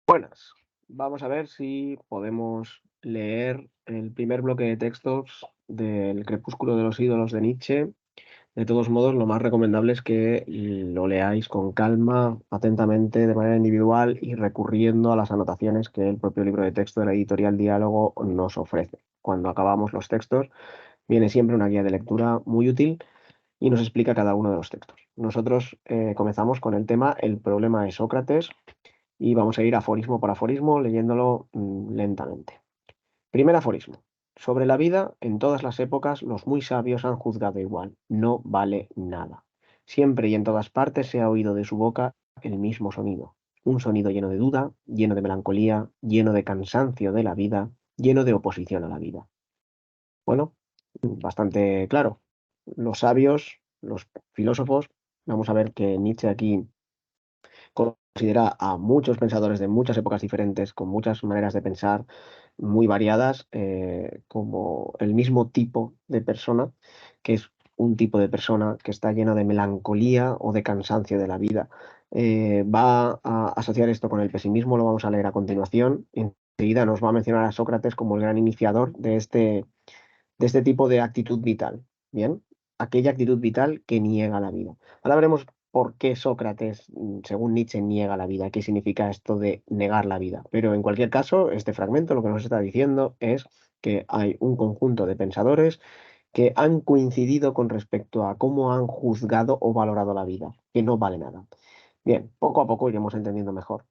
Buenas, vamos a ver si podemos leer el primer bloque de textos del Crepúsculo de los ídolos de Nietzsche. De todos modos, lo más recomendable es que lo leáis con calma, atentamente, de manera individual y recurriendo a las anotaciones que el propio libro de texto de la editorial Diálogo nos ofrece. Cuando acabamos los textos, viene siempre una guía de lectura muy útil y nos explica cada uno de los textos. Nosotros comenzamos con el tema El problema de Sócrates y vamos a ir aforismo por aforismo leyéndolo lentamente. Primer aforismo. Sobre la vida, en todas las épocas, los muy sabios han juzgado igual. No vale nada. Siempre y en todas partes se ha oído de su boca el mismo sonido. Un sonido lleno de duda, lleno de melancolía, lleno de cansancio de la vida, lleno de oposición a la vida. Bueno, bastante claro. Los sabios, los filósofos, vamos a ver que Nietzsche aquí considera a muchos pensadores de muchas épocas diferentes, con muchas maneras de pensar muy variadas, como el mismo tipo de persona, que es un tipo de persona que está lleno de melancolía o de cansancio de la vida. Va a asociar esto con el pesimismo, lo vamos a leer a continuación. Enseguida nos va a mencionar a Sócrates como el gran iniciador de este tipo de actitud vital. Bien, aquella actitud vital que niega la vida. Ahora veremos por qué Sócrates, según Nietzsche, niega la vida, qué significa esto de negar la vida. Pero en cualquier caso, este fragmento lo que nos está diciendo es que hay un conjunto de pensadores que han coincidido con respecto a cómo han juzgado o valorado la vida, que no vale nada. Bien, poco a poco iremos entendiendo mejor.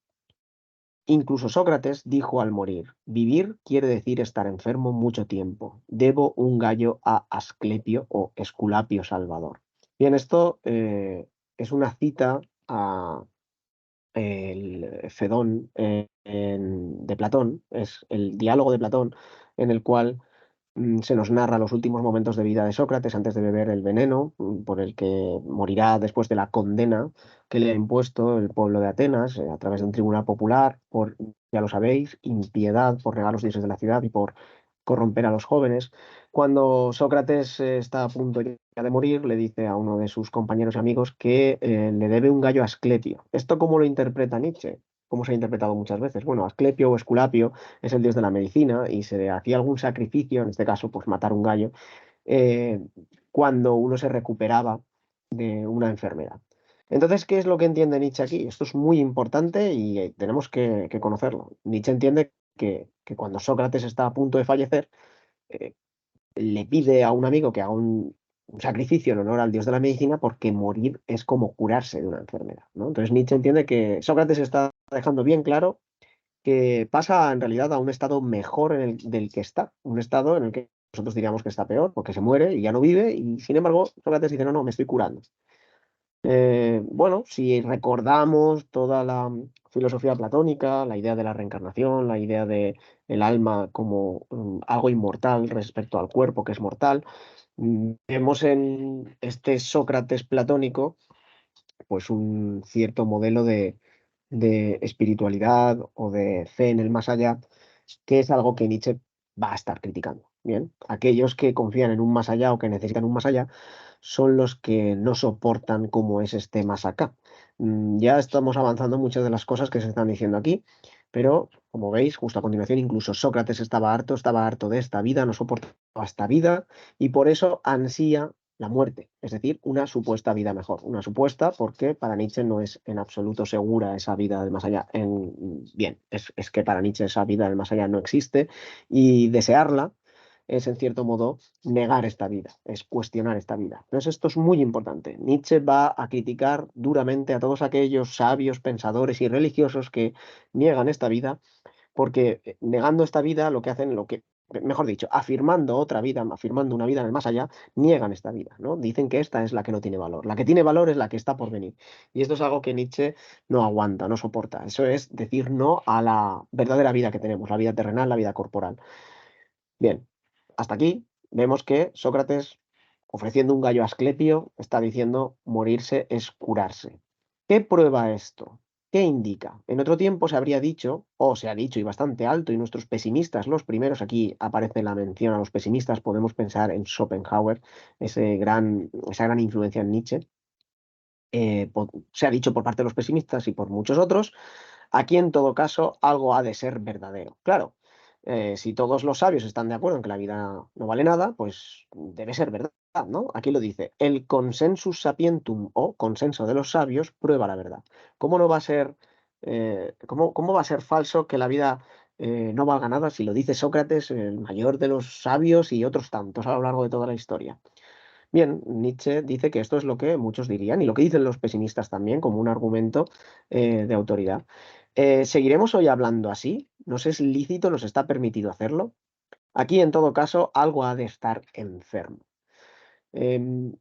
Incluso Sócrates dijo al morir: vivir quiere decir estar enfermo mucho tiempo. Debo un gallo a Asclepio o Esculapio Salvador. Bien, esto es una cita a el Fedón de Platón, es el diálogo de Platón en el cual se nos narra los últimos momentos de vida de Sócrates antes de beber el veneno por el que morirá después de la condena que le ha impuesto el pueblo de Atenas a través de un tribunal popular por, ya lo sabéis, impiedad, por negar los dioses de la ciudad y por corromper a los jóvenes. Cuando Sócrates está a punto ya de morir, le dice a uno de sus compañeros y amigos que le debe un gallo a Asclepio. ¿Esto cómo lo interpreta Nietzsche? ¿Cómo se ha interpretado muchas veces? Bueno, Asclepio o Esculapio es el dios de la medicina y se hacía algún sacrificio, en este caso, pues matar un gallo, eh, cuando uno se recuperaba de una enfermedad. Entonces, ¿qué es lo que entiende Nietzsche aquí? Esto es muy importante y tenemos que conocerlo. Nietzsche entiende que cuando Sócrates está a punto de fallecer, eh, le pide a un amigo que haga un sacrificio en honor al dios de la medicina porque morir es como curarse de una enfermedad, ¿no? Entonces Nietzsche entiende que Sócrates está dejando bien claro que pasa en realidad a un estado mejor del que está, un estado en el que nosotros diríamos que está peor, porque se muere y ya no vive, y sin embargo Sócrates dice, no, no, me estoy curando. Bueno, si recordamos toda la filosofía platónica, la idea de la reencarnación, la idea de el alma como algo inmortal respecto al cuerpo que es mortal, vemos en este Sócrates platónico pues un cierto modelo de espiritualidad o de fe en el más allá, que es algo que Nietzsche va a estar criticando. Bien, aquellos que confían en un más allá o que necesitan un más allá son los que no soportan cómo es este más acá. Ya estamos avanzando muchas de las cosas que se están diciendo aquí, pero como veis, justo a continuación, incluso Sócrates estaba harto de esta vida, no soportaba esta vida y por eso ansía la muerte, es decir, una supuesta vida mejor. Una supuesta porque para Nietzsche no es en absoluto segura esa vida del más allá. Bien, es que para Nietzsche esa vida del más allá no existe y desearla es en cierto modo negar esta vida, es cuestionar esta vida. Entonces esto es muy importante. Nietzsche va a criticar duramente a todos aquellos sabios, pensadores y religiosos que niegan esta vida porque negando esta vida lo que hacen, mejor dicho, afirmando otra vida, afirmando una vida en el más allá, niegan esta vida, ¿no? Dicen que esta es la que no tiene valor. La que tiene valor es la que está por venir. Y esto es algo que Nietzsche no aguanta, no soporta. Eso es decir no a la verdadera vida que tenemos, la vida terrenal, la vida corporal. Bien, hasta aquí vemos que Sócrates, ofreciendo un gallo a Asclepio, está diciendo morirse es curarse. ¿Qué prueba esto? ¿Qué indica? En otro tiempo se habría dicho, o se ha dicho y bastante alto, y nuestros pesimistas, los primeros, aquí aparece la mención a los pesimistas, podemos pensar en Schopenhauer, esa gran influencia en Nietzsche, se ha dicho por parte de los pesimistas y por muchos otros, Aquí, en todo caso, algo ha de ser verdadero. Claro, si todos los sabios están de acuerdo en que la vida no vale nada, pues debe ser verdad, ¿no? Aquí lo dice, el consensus sapientum o consenso de los sabios prueba la verdad. ¿Cómo no va a ser, cómo va a ser falso que la vida no valga nada si lo dice Sócrates, el mayor de los sabios y otros tantos a lo largo de toda la historia? Bien, Nietzsche dice que esto es lo que muchos dirían y lo que dicen los pesimistas también como un argumento de autoridad. ¿Seguiremos hoy hablando así? ¿Nos es lícito, nos está permitido hacerlo? Aquí, en todo caso, algo ha de estar enfermo. Em,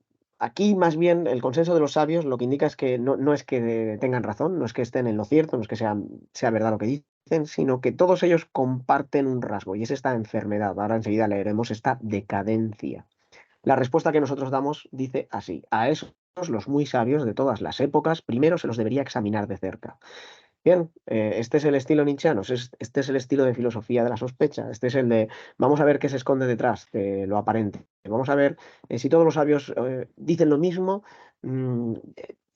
Aquí, más bien, el consenso de los sabios lo que indica es que no es que tengan razón, no es que estén en lo cierto, no es que sea verdad lo que dicen, sino que todos ellos comparten un rasgo y es esta enfermedad. Ahora enseguida leeremos esta decadencia. La respuesta que nosotros damos dice así: a esos, los muy sabios de todas las épocas, primero se los debería examinar de cerca. Bien, este es el estilo nietzscheano, este es el estilo de filosofía de la sospecha, este es el de vamos a ver qué se esconde detrás de lo aparente, vamos a ver si todos los sabios dicen lo mismo,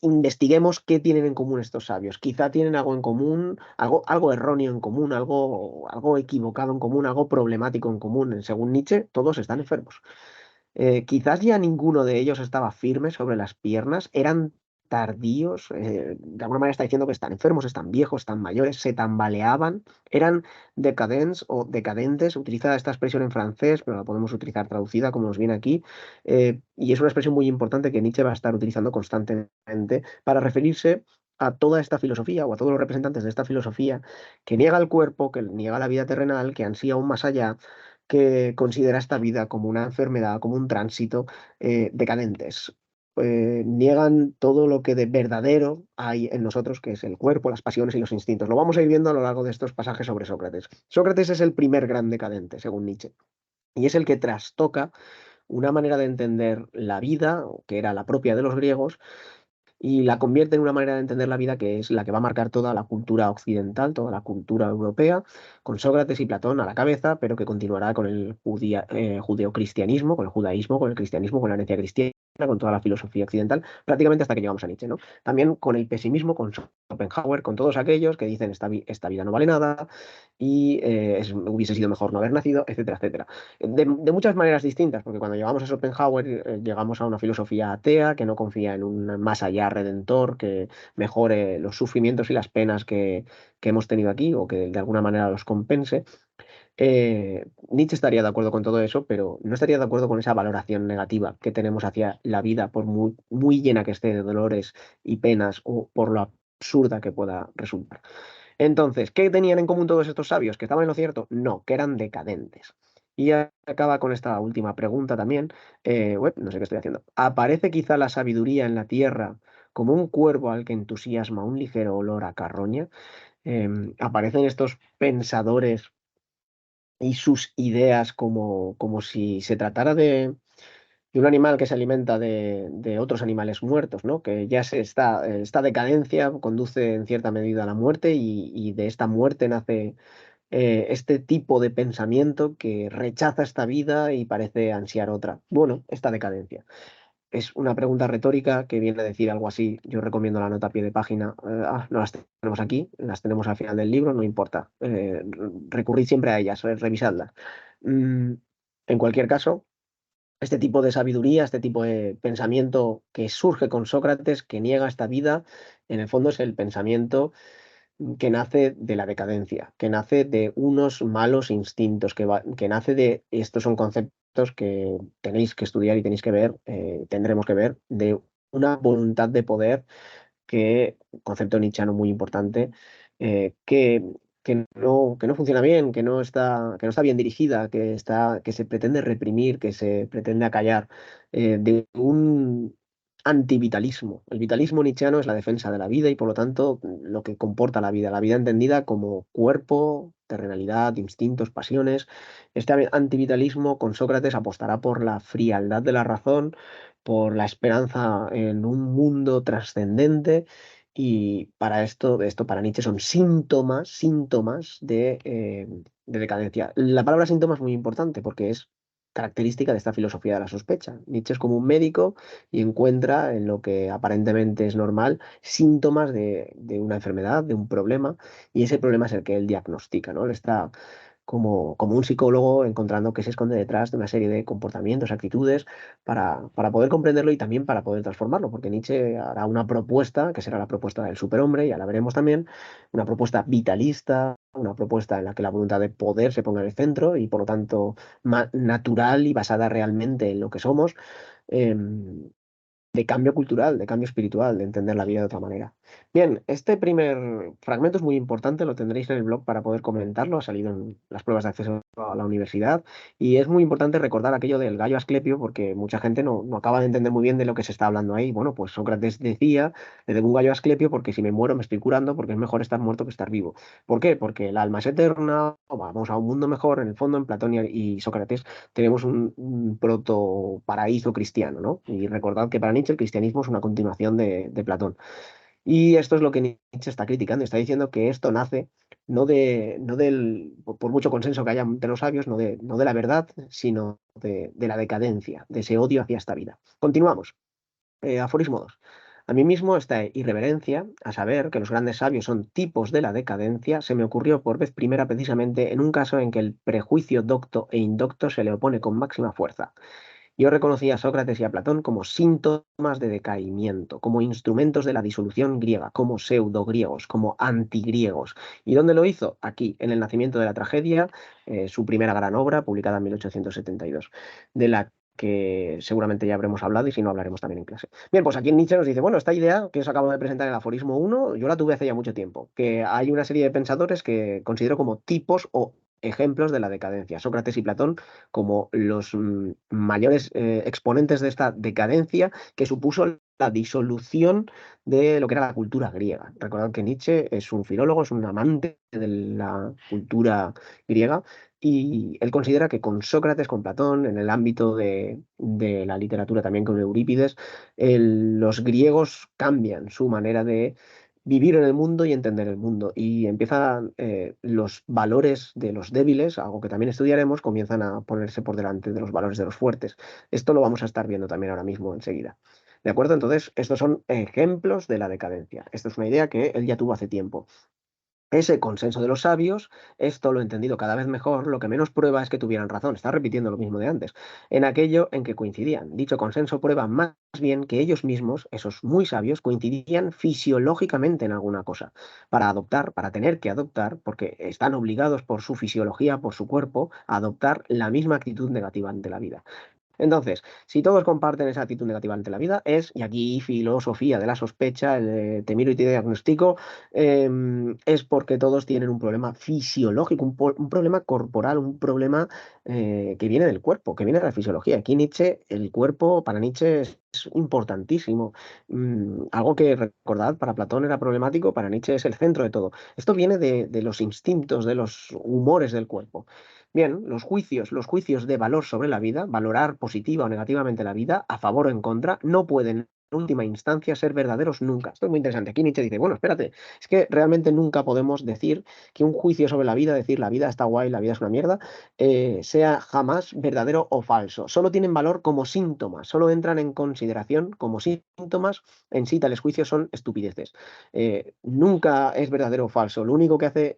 investiguemos qué tienen en común estos sabios. Quizá tienen algo en común, algo erróneo en común, algo equivocado en común, algo problemático en común. Según Nietzsche, todos están enfermos. Quizás ya ninguno de ellos estaba firme sobre las piernas, eran tardíos, de alguna manera está diciendo que están enfermos, están viejos, están mayores, se tambaleaban, eran decadents o decadentes, utiliza esta expresión en francés, pero la podemos utilizar traducida como nos viene aquí, y es una expresión muy importante que Nietzsche va a estar utilizando constantemente para referirse a toda esta filosofía o a todos los representantes de esta filosofía que niega el cuerpo, que niega la vida terrenal, que ansía aún más allá, que considera esta vida como una enfermedad, como un tránsito decadentes. Niegan todo lo que de verdadero hay en nosotros, que es el cuerpo, las pasiones y los instintos. Lo vamos a ir viendo a lo largo de estos pasajes sobre Sócrates. Sócrates es el primer gran decadente, según Nietzsche, y es el que trastoca una manera de entender la vida, que era la propia de los griegos, y la convierte en una manera de entender la vida que es la que va a marcar toda la cultura occidental, toda la cultura europea, con Sócrates y Platón a la cabeza, pero que continuará con el judeocristianismo, con el judaísmo, con el cristianismo, con la herencia cristiana, con toda la filosofía occidental, prácticamente hasta que llegamos a Nietzsche, ¿no? También con el pesimismo, con Schopenhauer, con todos aquellos que dicen esta vida no vale nada y hubiese sido mejor no haber nacido, etcétera, etcétera. De muchas maneras distintas, porque cuando llegamos a Schopenhauer llegamos a una filosofía atea que no confía en un más allá redentor que mejore los sufrimientos y las penas que hemos tenido aquí o que de alguna manera los compense. Nietzsche estaría de acuerdo con todo eso, pero no estaría de acuerdo con esa valoración negativa que tenemos hacia la vida, por muy, muy llena que esté de dolores y penas o por lo absurda que pueda resultar. Entonces, ¿qué tenían en común todos estos sabios? ¿Que estaban en lo cierto? No, que eran decadentes. Y acaba con esta última pregunta también. No sé qué estoy haciendo. ¿Aparece quizá la sabiduría en la tierra como un cuervo al que entusiasma un ligero olor a carroña? ¿Aparecen estos pensadores y sus ideas como si se tratara de un animal que se alimenta de otros animales muertos, ¿no? Que ya esta decadencia conduce en cierta medida a la muerte y de esta muerte nace este tipo de pensamiento que rechaza esta vida y parece ansiar otra. Bueno, esta decadencia. Es una pregunta retórica que viene a decir algo así. Yo recomiendo la nota a pie de página. No las tenemos aquí, las tenemos al final del libro, no importa. Recurrid siempre a ellas, revisadlas. Mm, en cualquier caso, este tipo de sabiduría, este tipo de pensamiento que surge con Sócrates, que niega esta vida, en el fondo es el pensamiento que nace de la decadencia, que nace de unos malos instintos, que nace de, estos son conceptos que tenéis que estudiar y tenéis que ver, tendremos que ver, de una voluntad de poder que, concepto nietzscheano muy importante, que no funciona bien, que no está bien dirigida, que se pretende reprimir, que se pretende acallar, de un antivitalismo. El vitalismo nietzscheano es la defensa de la vida y por lo tanto lo que comporta la vida entendida como cuerpo, terrenalidad, instintos, pasiones. Este antivitalismo con Sócrates apostará por la frialdad de la razón, por la esperanza en un mundo trascendente y para esto para Nietzsche son síntomas de decadencia. La palabra síntoma es muy importante porque es característica de esta filosofía de la sospecha. Nietzsche es como un médico y encuentra en lo que aparentemente es normal síntomas de una enfermedad, de un problema, y ese problema es el que él diagnostica, ¿no? Él está como un psicólogo encontrando qué se esconde detrás de una serie de comportamientos, actitudes, para poder comprenderlo y también para poder transformarlo, porque Nietzsche hará una propuesta, que será la propuesta del superhombre, ya la veremos también, una propuesta vitalista, una propuesta en la que la voluntad de poder se ponga en el centro y por lo tanto natural y basada realmente en lo que somos. em, de cambio cultural, de cambio espiritual, de entender la vida de otra manera. Bien, este primer fragmento es muy importante, lo tendréis en el blog para poder comentarlo, ha salido en las pruebas de acceso a la universidad y es muy importante recordar aquello del gallo Asclepio porque mucha gente no acaba de entender muy bien de lo que se está hablando ahí. Bueno, pues Sócrates decía, le debo un gallo a Asclepio porque si me muero me estoy curando porque es mejor estar muerto que estar vivo. ¿Por qué? Porque el alma es eterna, o vamos a un mundo mejor, en el fondo en Platón y Sócrates tenemos un proto paraíso cristiano, ¿no? Y recordad que para Nietzsche el cristianismo es una continuación de Platón. Y esto es lo que Nietzsche está criticando, está diciendo que esto nace no del, por mucho consenso que haya entre los sabios, no de la verdad, sino de la decadencia, de ese odio hacia esta vida. Continuamos. Aforismo 2. A mí mismo esta irreverencia, a saber que los grandes sabios son tipos de la decadencia, se me ocurrió por vez primera precisamente en un caso en que el prejuicio docto e indocto se le opone con máxima fuerza. Yo reconocí a Sócrates y a Platón como síntomas de decaimiento, como instrumentos de la disolución griega, como pseudogriegos, como antigriegos. ¿Y dónde lo hizo? Aquí, en El nacimiento de la tragedia, su primera gran obra, publicada en 1872, de la que seguramente ya habremos hablado y si no hablaremos también en clase. Bien, pues aquí Nietzsche nos dice, bueno, esta idea que os acabo de presentar en el aforismo 1, yo la tuve hace ya mucho tiempo, que hay una serie de pensadores que considero como tipos o ejemplos de la decadencia. Sócrates y Platón como los mayores exponentes de esta decadencia que supuso la disolución de lo que era la cultura griega. Recordad que Nietzsche es un filólogo, es un amante de la cultura griega y él considera que con Sócrates, con Platón, en el ámbito de la literatura también con Eurípides, los griegos cambian su manera de vivir en el mundo y entender el mundo. Y empiezan los valores de los débiles, algo que también estudiaremos, comienzan a ponerse por delante de los valores de los fuertes. Esto lo vamos a estar viendo también ahora mismo enseguida. ¿De acuerdo? Entonces, estos son ejemplos de la decadencia. Esta es una idea que él ya tuvo hace tiempo. Ese consenso de los sabios, esto lo he entendido cada vez mejor, lo que menos prueba es que tuvieran razón, está repitiendo lo mismo de antes, en aquello en que coincidían. Dicho consenso prueba más bien que ellos mismos, esos muy sabios, coincidían fisiológicamente en alguna cosa, para adoptar, para tener que adoptar, porque están obligados por su fisiología, por su cuerpo, a adoptar la misma actitud negativa ante la vida. Entonces, si todos comparten esa actitud negativa ante la vida, y aquí filosofía de la sospecha, el te miro y te diagnostico, es porque todos tienen un problema fisiológico, un problema corporal, un problema que viene del cuerpo, que viene de la fisiología. Aquí Nietzsche, el cuerpo para Nietzsche es importantísimo. Algo que recordad, para Platón era problemático, para Nietzsche es el centro de todo. Esto viene de los instintos, de los humores del cuerpo. Bien, los juicios de valor sobre la vida, valorar positiva o negativamente la vida, a favor o en contra, no pueden en última instancia ser verdaderos nunca. Esto es muy interesante. Aquí Nietzsche dice, bueno, espérate, es que realmente nunca podemos decir que un juicio sobre la vida, decir la vida está guay, la vida es una mierda, sea jamás verdadero o falso. Solo tienen valor como síntomas, solo entran en consideración como síntomas, en sí tales juicios son estupideces. Nunca es verdadero o falso, lo único que hace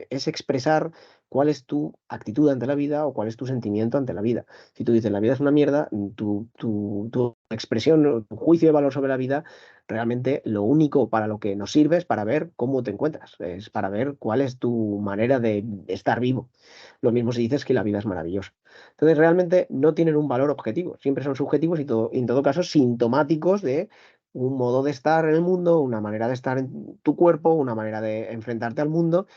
es expresar cuál es tu actitud ante la vida o cuál es tu sentimiento ante la vida. Si tú dices la vida es una mierda, tu expresión, o tu juicio de valor sobre la vida, realmente lo único para lo que nos sirve es para ver cómo te encuentras, es para ver cuál es tu manera de estar vivo. Lo mismo si dices que la vida es maravillosa. Entonces, realmente no tienen un valor objetivo, siempre son subjetivos y en todo caso sintomáticos de un modo de estar en el mundo, una manera de estar en tu cuerpo, una manera de enfrentarte al mundo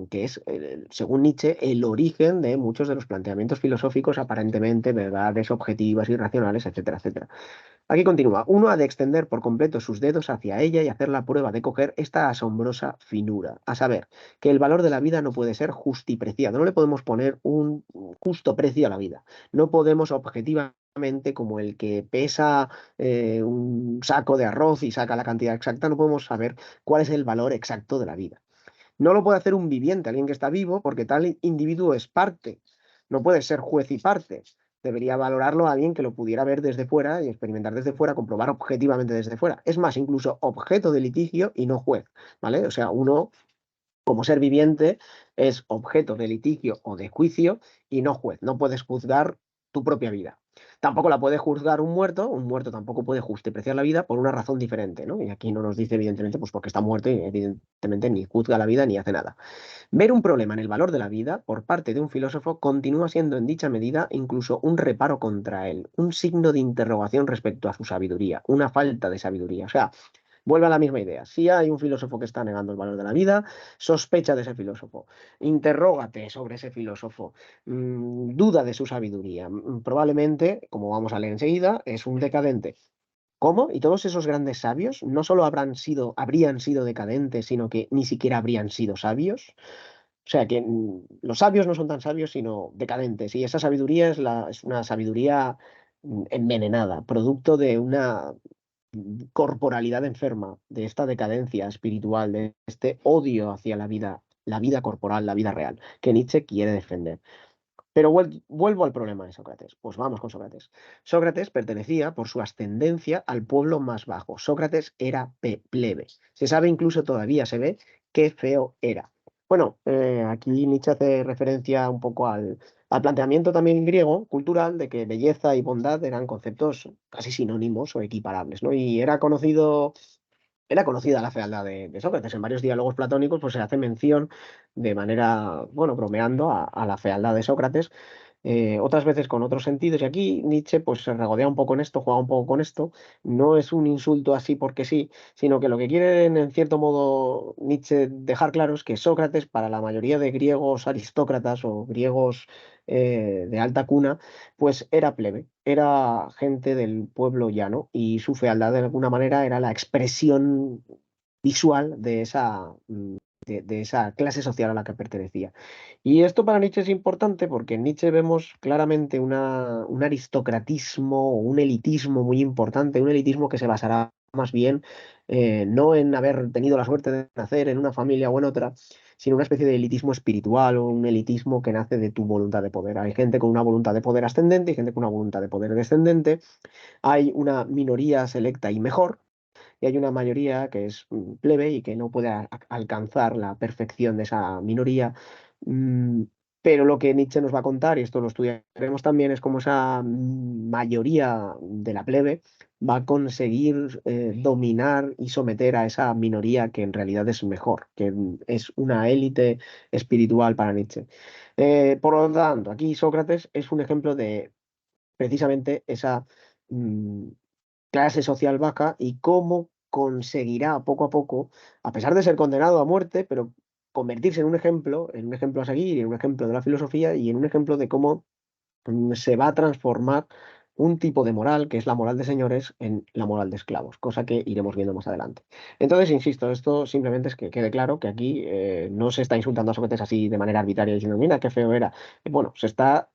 que es, según Nietzsche, el origen de muchos de los planteamientos filosóficos aparentemente verdades objetivas y racionales, etcétera, etcétera. Aquí continúa. Uno ha de extender por completo sus dedos hacia ella y hacer la prueba de coger esta asombrosa finura, a saber, que el valor de la vida no puede ser justipreciado, no le podemos poner un justo precio a la vida, no podemos objetivamente como el que pesa un saco de arroz y saca la cantidad exacta, no podemos saber cuál es el valor exacto de la vida. No lo puede hacer un viviente, alguien que está vivo, porque tal individuo es parte. No puede ser juez y parte. debería valorarlo alguien que lo pudiera ver desde fuera y experimentar desde fuera, comprobar objetivamente desde fuera. Es más, incluso objeto de litigio y no juez, ¿vale? O sea, uno como ser viviente es objeto de litigio o de juicio y no juez. No puedes juzgar tu propia vida. Tampoco la puede juzgar un muerto tampoco puede justipreciar la vida por una razón diferente, ¿no? Y aquí no nos dice, evidentemente, pues porque está muerto y evidentemente ni juzga la vida ni hace nada. Ver un problema en el valor de la vida por parte de un filósofo continúa siendo en dicha medida incluso un reparo contra él, un signo de interrogación respecto a su sabiduría, una falta de sabiduría. O sea, vuelve a la misma idea. Si hay un filósofo que está negando el valor de la vida, sospecha de ese filósofo, interrógate sobre ese filósofo, duda de su sabiduría. Probablemente, como vamos a leer enseguida, es un decadente. ¿Cómo? Y todos esos grandes sabios no solo habrían sido decadentes, sino que ni siquiera habrían sido sabios. O sea que los sabios no son tan sabios, sino decadentes. Y esa sabiduría es una sabiduría envenenada, producto de una corporalidad enferma, de esta decadencia espiritual, de este odio hacia la vida corporal, la vida real, que Nietzsche quiere defender. Pero vuelvo al problema de Sócrates. Pues vamos con Sócrates. Sócrates pertenecía por su ascendencia al pueblo más bajo. Sócrates era plebe. Se sabe, incluso todavía se ve, qué feo era. Bueno, aquí Nietzsche hace referencia un poco al planteamiento también griego, cultural, de que belleza y bondad eran conceptos casi sinónimos o equiparables, ¿no? Y era conocida la fealdad de Sócrates. En varios diálogos platónicos pues, se hace mención de manera, bueno, bromeando a la fealdad de Sócrates, otras veces con otros sentidos. Y aquí Nietzsche pues, se regodea un poco en esto, juega un poco con esto. No es un insulto así porque sí, sino que lo que quiere en cierto modo Nietzsche dejar claro es que Sócrates, para la mayoría de griegos aristócratas o griegos de alta cuna, pues era plebe, era gente del pueblo llano y su fealdad de alguna manera era la expresión visual de esa clase social a la que pertenecía. Y esto para Nietzsche es importante porque en Nietzsche vemos claramente un aristocratismo o un elitismo muy importante, un elitismo que se basará más bien no en haber tenido la suerte de nacer en una familia o en otra, sino una especie de elitismo espiritual o un elitismo que nace de tu voluntad de poder. Hay gente con una voluntad de poder ascendente y gente con una voluntad de poder descendente. Hay una minoría selecta y mejor, y hay una mayoría que es plebe y que no puede alcanzar la perfección de esa minoría. Mm, pero lo que Nietzsche nos va a contar, y esto lo estudiaremos también, es cómo esa mayoría de la plebe va a conseguir dominar y someter a esa minoría que en realidad es mejor, que es una élite espiritual para Nietzsche. Por lo tanto, aquí Sócrates es un ejemplo de precisamente esa mm, clase social baja y cómo conseguirá poco a poco, a pesar de ser condenado a muerte, pero convertirse en un ejemplo a seguir, en un ejemplo de la filosofía y en un ejemplo de cómo se va a transformar un tipo de moral, que es la moral de señores, en la moral de esclavos, cosa que iremos viendo más adelante. Entonces, insisto, esto simplemente es que quede claro que aquí no se está insultando a Sócrates así de manera arbitraria diciendo, mira, qué feo era. Bueno, se está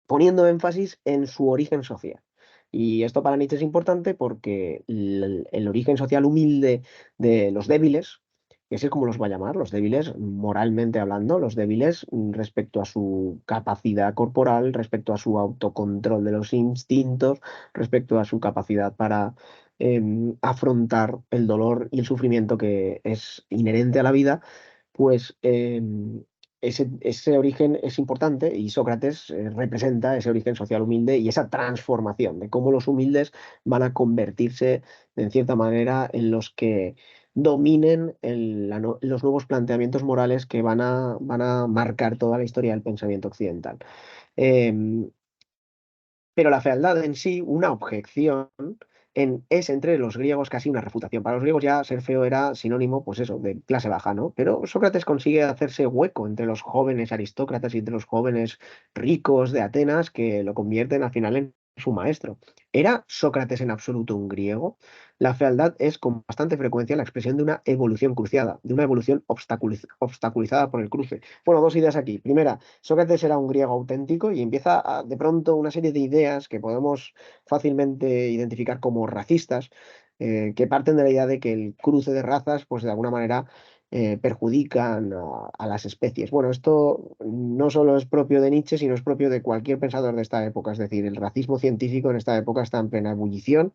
poniendo énfasis en su origen social. Y esto para Nietzsche es importante porque el origen social humilde de los débiles, que así es como los va a llamar, los débiles moralmente hablando, los débiles respecto a su capacidad corporal, respecto a su autocontrol de los instintos, respecto a su capacidad para afrontar el dolor y el sufrimiento que es inherente a la vida, pues ese origen es importante y Sócrates representa ese origen social humilde y esa transformación de cómo los humildes van a convertirse, en cierta manera, en los que dominen los nuevos planteamientos morales que van a marcar toda la historia del pensamiento occidental. Em, pero la fealdad en sí, una objeción, es entre los griegos casi una refutación. Para los griegos ya ser feo era sinónimo, pues eso, de clase baja, ¿no? Pero Sócrates consigue hacerse hueco entre los jóvenes aristócratas y entre los jóvenes ricos de Atenas que lo convierten al final en su maestro. ¿Era Sócrates en absoluto un griego? La fealdad es con bastante frecuencia la expresión de una evolución cruciada, de una evolución obstaculizada por el cruce. Bueno, dos ideas aquí. Primera, Sócrates era un griego auténtico y empieza de pronto una serie de ideas que podemos fácilmente identificar como racistas, que parten de la idea de que el cruce de razas, pues de alguna manera perjudican a las especies. Bueno, esto no solo es propio de Nietzsche, sino es propio de cualquier pensador de esta época. Es decir, el racismo científico en esta época está en plena ebullición,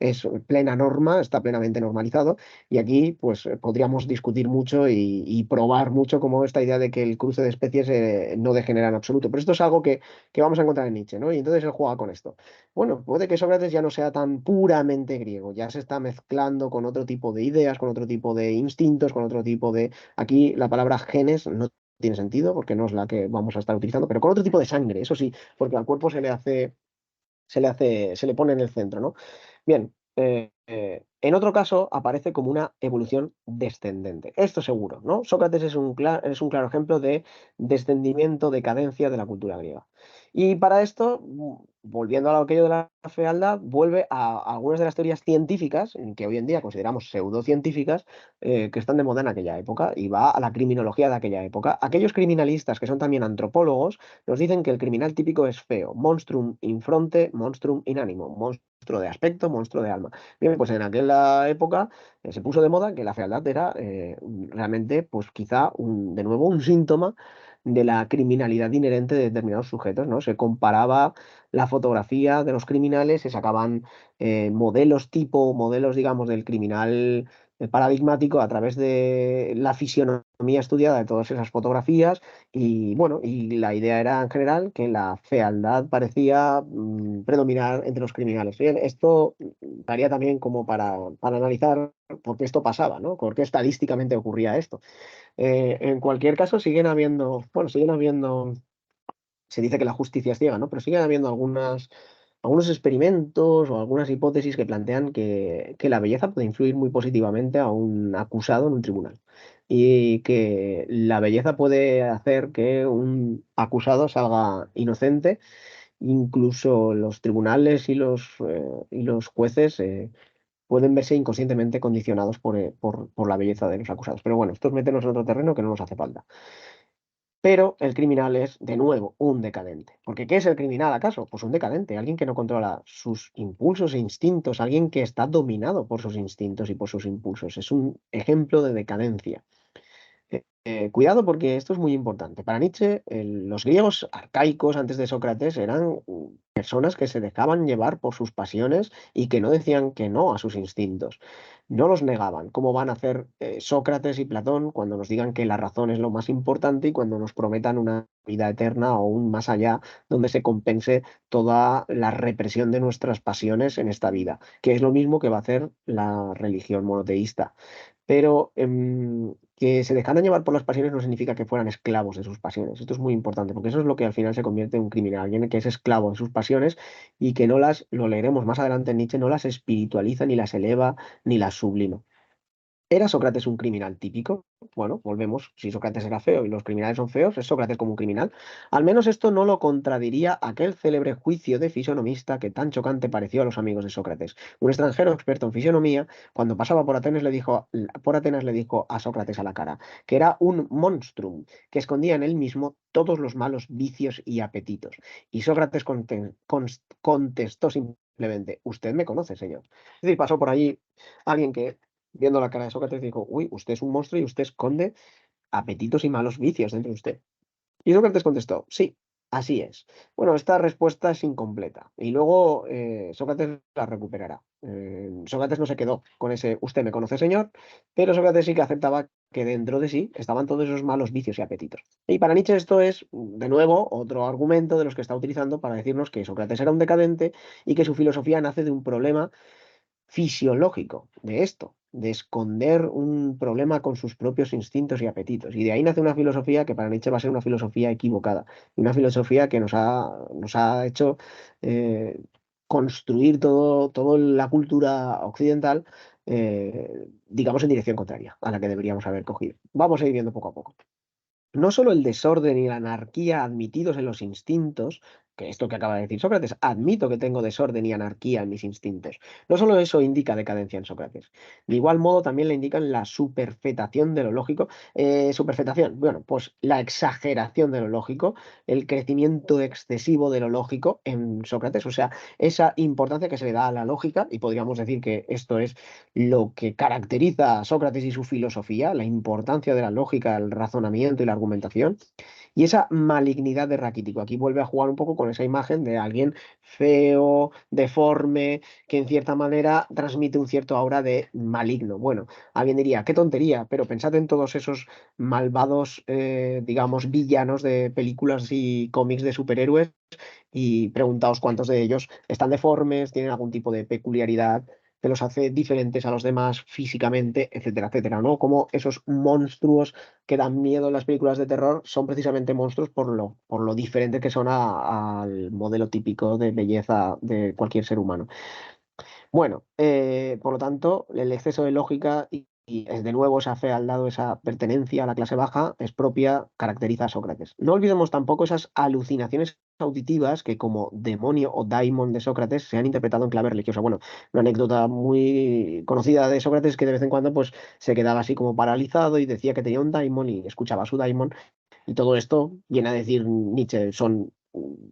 es plena norma, está plenamente normalizado y aquí pues podríamos discutir mucho y probar mucho como esta idea de que el cruce de especies no degenera en absoluto. Pero esto es algo que vamos a encontrar en Nietzsche, ¿no? Y entonces él juega con esto. Bueno, puede que Sócrates ya no sea tan puramente griego, ya se está mezclando con otro tipo de ideas, con otro tipo de instintos, con otro tipo de... Aquí la palabra genes no tiene sentido porque no es la que vamos a estar utilizando, pero con otro tipo de sangre, eso sí, porque al cuerpo se le pone en el centro, ¿no? Bien, en otro caso aparece como una evolución descendente. Esto seguro, ¿no? Sócrates es un claro ejemplo de descendimiento, decadencia de la cultura griega. Y para esto, volviendo a aquello de la fealdad, vuelve a algunas de las teorías científicas, que hoy en día consideramos pseudocientíficas, que están de moda en aquella época, y va a la criminología de aquella época. Aquellos criminalistas que son también antropólogos nos dicen que el criminal típico es feo, monstrum in fronte, monstrum in animo, monstruo de aspecto, monstruo de alma. Bien, pues en aquella época se puso de moda que la fealdad era realmente, pues quizá, de nuevo, un síntoma de la criminalidad inherente de determinados sujetos, ¿no? Se comparaba la fotografía de los criminales, se sacaban modelos tipo, modelos, digamos, del criminal paradigmático a través de la fisionomía estudiada de todas esas fotografías y bueno, y la idea era en general que la fealdad parecía predominar entre los criminales. Bien, esto daría también como para analizar por qué esto pasaba, ¿no? Por qué estadísticamente ocurría esto. En cualquier caso, siguen habiendo, se dice que la justicia es ciega, ¿no? Pero siguen habiendo algunos experimentos o algunas hipótesis que plantean que la belleza puede influir muy positivamente a un acusado en un tribunal y que la belleza puede hacer que un acusado salga inocente. Incluso los tribunales y los jueces pueden verse inconscientemente condicionados por la belleza de los acusados. Pero bueno, esto es meternos en otro terreno que no nos hace falta. Pero el criminal es, de nuevo, un decadente. Porque ¿qué es el criminal acaso? Pues un decadente, alguien que no controla sus impulsos e instintos, alguien que está dominado por sus instintos y por sus impulsos. Es un ejemplo de decadencia. Cuidado porque esto es muy importante. Para Nietzsche, los griegos arcaicos antes de Sócrates eran personas que se dejaban llevar por sus pasiones y que no decían que no a sus instintos. No los negaban, como van a hacer Sócrates y Platón cuando nos digan que la razón es lo más importante y cuando nos prometan una vida eterna o un más allá donde se compense toda la represión de nuestras pasiones en esta vida, que es lo mismo que va a hacer la religión monoteísta. Pero que se dejaran llevar por las pasiones no significa que fueran esclavos de sus pasiones. Esto es muy importante, porque eso es lo que al final se convierte en un criminal, alguien que es esclavo de sus pasiones y que no las, lo leeremos más adelante en Nietzsche, no las espiritualiza, ni las eleva, ni las sublima. ¿Era Sócrates un criminal típico? Bueno, volvemos. Si Sócrates era feo y los criminales son feos, ¿es Sócrates como un criminal? Al menos esto no lo contradiría aquel célebre juicio de fisonomista que tan chocante pareció a los amigos de Sócrates. Un extranjero experto en fisonomía, cuando pasaba por Atenas le dijo a Sócrates a la cara que era un monstrum, que escondía en él mismo todos los malos vicios y apetitos. Y Sócrates contestó simplemente, usted me conoce, señor. Es decir, pasó por allí alguien que viendo la cara de Sócrates, dijo, uy, usted es un monstruo y usted esconde apetitos y malos vicios dentro de usted. Y Sócrates contestó, sí, así es. Bueno, esta respuesta es incompleta y luego Sócrates la recuperará. Sócrates no se quedó con ese, usted me conoce, señor, pero Sócrates sí que aceptaba que dentro de sí estaban todos esos malos vicios y apetitos. Y para Nietzsche esto es, de nuevo, otro argumento de los que está utilizando para decirnos que Sócrates era un decadente y que su filosofía nace de un problema fisiológico de esto, de esconder un problema con sus propios instintos y apetitos. Y de ahí nace una filosofía que para Nietzsche va a ser una filosofía equivocada, y una filosofía que nos ha hecho eh, construir toda la cultura occidental, digamos, en dirección contraria a la que deberíamos haber cogido. Vamos a ir viendo poco a poco. No solo el desorden y la anarquía admitidos en los instintos que esto que acaba de decir Sócrates, admito que tengo desorden y anarquía en mis instintos. No solo eso indica decadencia en Sócrates, de igual modo también le indican la superfetación de lo lógico. Superfetación, bueno, pues la exageración de lo lógico, el crecimiento excesivo de lo lógico en Sócrates, o sea, esa importancia que se le da a la lógica, y podríamos decir que esto es lo que caracteriza a Sócrates y su filosofía, la importancia de la lógica, el razonamiento y la argumentación. Y esa malignidad de Raquítico, aquí vuelve a jugar un poco con esa imagen de alguien feo, deforme, que en cierta manera transmite un cierto aura de maligno. Bueno, alguien diría, qué tontería, pero pensad en todos esos malvados, digamos, villanos de películas y cómics de superhéroes y preguntaos cuántos de ellos están deformes, tienen algún tipo de peculiaridad que los hace diferentes a los demás físicamente, etcétera, etcétera, ¿no? Como esos monstruos que dan miedo en las películas de terror son precisamente monstruos por lo diferente que son al modelo típico de belleza de cualquier ser humano. Bueno, por lo tanto, el exceso de lógica y de nuevo esa fealdad o esa pertenencia a la clase baja es propia, caracteriza a Sócrates. No olvidemos tampoco esas alucinaciones auditivas que como demonio o daimon de Sócrates se han interpretado en clave religiosa. Bueno, una anécdota muy conocida de Sócrates que de vez en cuando pues se quedaba así como paralizado y decía que tenía un daimon y escuchaba a su daimon y todo esto viene a decir Nietzsche, son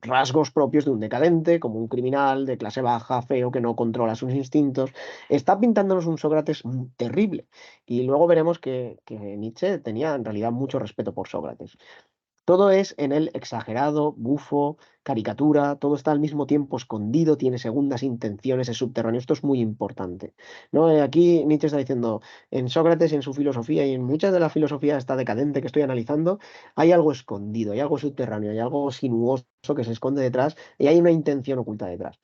rasgos propios de un decadente, como un criminal de clase baja, feo, que no controla sus instintos. Está pintándonos un Sócrates terrible. Y luego veremos que Nietzsche tenía en realidad mucho respeto por Sócrates. Todo es en él exagerado, bufo, caricatura, todo está al mismo tiempo escondido, tiene segundas intenciones, es subterráneo. Esto es muy importante, ¿no? Aquí Nietzsche está diciendo, en Sócrates, en su filosofía y en muchas de la filosofía esta decadente que estoy analizando, hay algo escondido, hay algo subterráneo, hay algo sinuoso que se esconde detrás y hay una intención oculta detrás.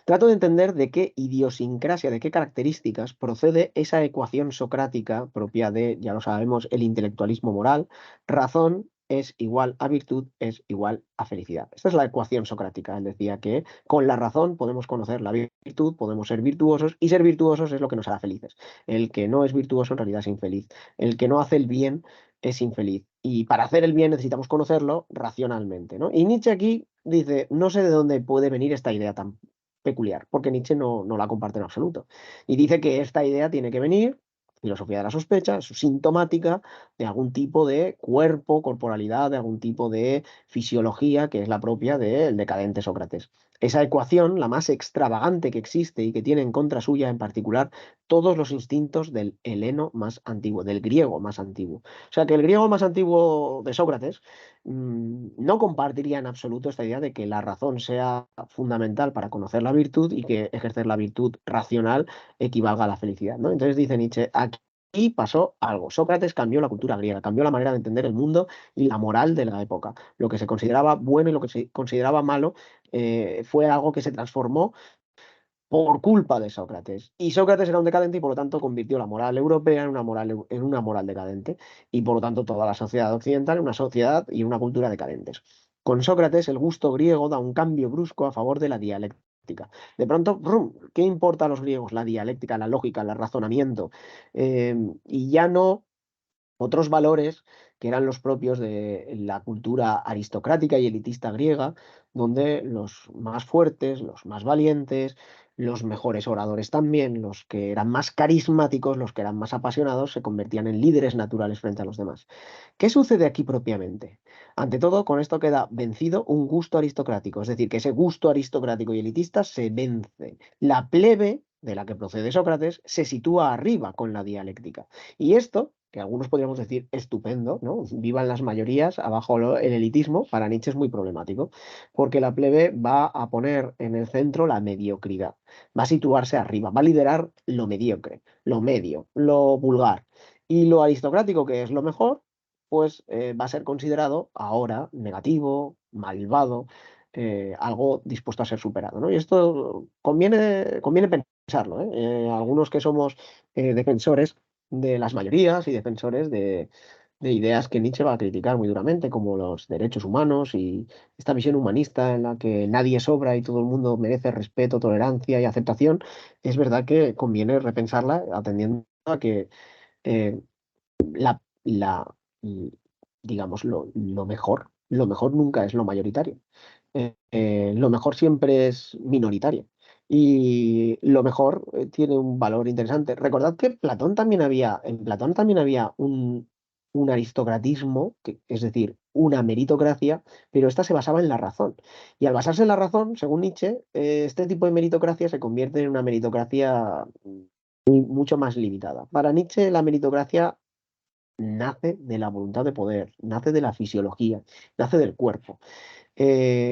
Trato de entender de qué idiosincrasia, de qué características procede esa ecuación socrática propia de, ya lo sabemos, el intelectualismo moral. Razón es igual a virtud es igual a felicidad. Esta es la ecuación socrática. Él decía que con la razón podemos conocer la virtud, podemos ser virtuosos y ser virtuosos es lo que nos hará felices. El que no es virtuoso en realidad es infeliz. El que no hace el bien es infeliz. Y para hacer el bien necesitamos conocerlo racionalmente, ¿no? Y Nietzsche aquí dice, no sé de dónde puede venir esta idea tan peculiar, porque Nietzsche no la comparte en absoluto. Y dice que esta idea tiene que venir, filosofía de la sospecha, es sintomática de algún tipo de cuerpo, corporalidad, de algún tipo de fisiología que es la propia del decadente Sócrates. Esa ecuación, la más extravagante que existe y que tiene en contra suya en particular todos los instintos del heleno más antiguo, del griego más antiguo. O sea que el griego más antiguo de Sócrates no compartiría en absoluto esta idea de que la razón sea fundamental para conocer la virtud y que ejercer la virtud racional equivalga a la felicidad, ¿no? Entonces dice Nietzsche, aquí pasó algo. Sócrates cambió la cultura griega, cambió la manera de entender el mundo y la moral de la época. Lo que se consideraba bueno y lo que se consideraba malo fue algo que se transformó por culpa de Sócrates. Y Sócrates era un decadente y por lo tanto convirtió la moral europea en una moral decadente y por lo tanto toda la sociedad occidental en una sociedad y una cultura decadentes. Con Sócrates el gusto griego da un cambio brusco a favor de la dialéctica. De pronto, ¡brum! ¿Qué importa a los griegos? La dialéctica, la lógica, el razonamiento. Y ya no otros valores que eran los propios de la cultura aristocrática y elitista griega, donde los más fuertes, los más valientes, los mejores oradores también, los que eran más carismáticos, los que eran más apasionados, se convertían en líderes naturales frente a los demás. ¿Qué sucede aquí propiamente? Ante todo, con esto queda vencido un gusto aristocrático, es decir, que ese gusto aristocrático y elitista se vence. La plebe, de la que procede Sócrates, se sitúa arriba con la dialéctica. Y esto, que algunos podríamos decir estupendo, ¿no? Vivan las mayorías, abajo el elitismo, para Nietzsche es muy problemático, porque la plebe va a poner en el centro la mediocridad, va a situarse arriba, va a liderar lo mediocre, lo medio, lo vulgar. Y lo aristocrático, que es lo mejor, pues va a ser considerado ahora negativo, malvado, algo dispuesto a ser superado, ¿no? Y esto conviene pensarlo, ¿eh? Algunos que somos defensores de las mayorías y defensores de ideas que Nietzsche va a criticar muy duramente, como los derechos humanos y esta visión humanista en la que nadie sobra y todo el mundo merece respeto, tolerancia y aceptación, es verdad que conviene repensarla atendiendo a que eh, la, la, digamos, lo mejor nunca es lo mayoritario. lo mejor siempre es minoritario y lo mejor tiene un valor interesante. Recordad que en Platón también había un aristocratismo, es decir, una meritocracia, pero esta se basaba en la razón. Y al basarse en la razón, según Nietzsche, este tipo de meritocracia se convierte en una meritocracia mucho más limitada. Para Nietzsche, la meritocracia nace de la voluntad de poder, nace de la fisiología, nace del cuerpo.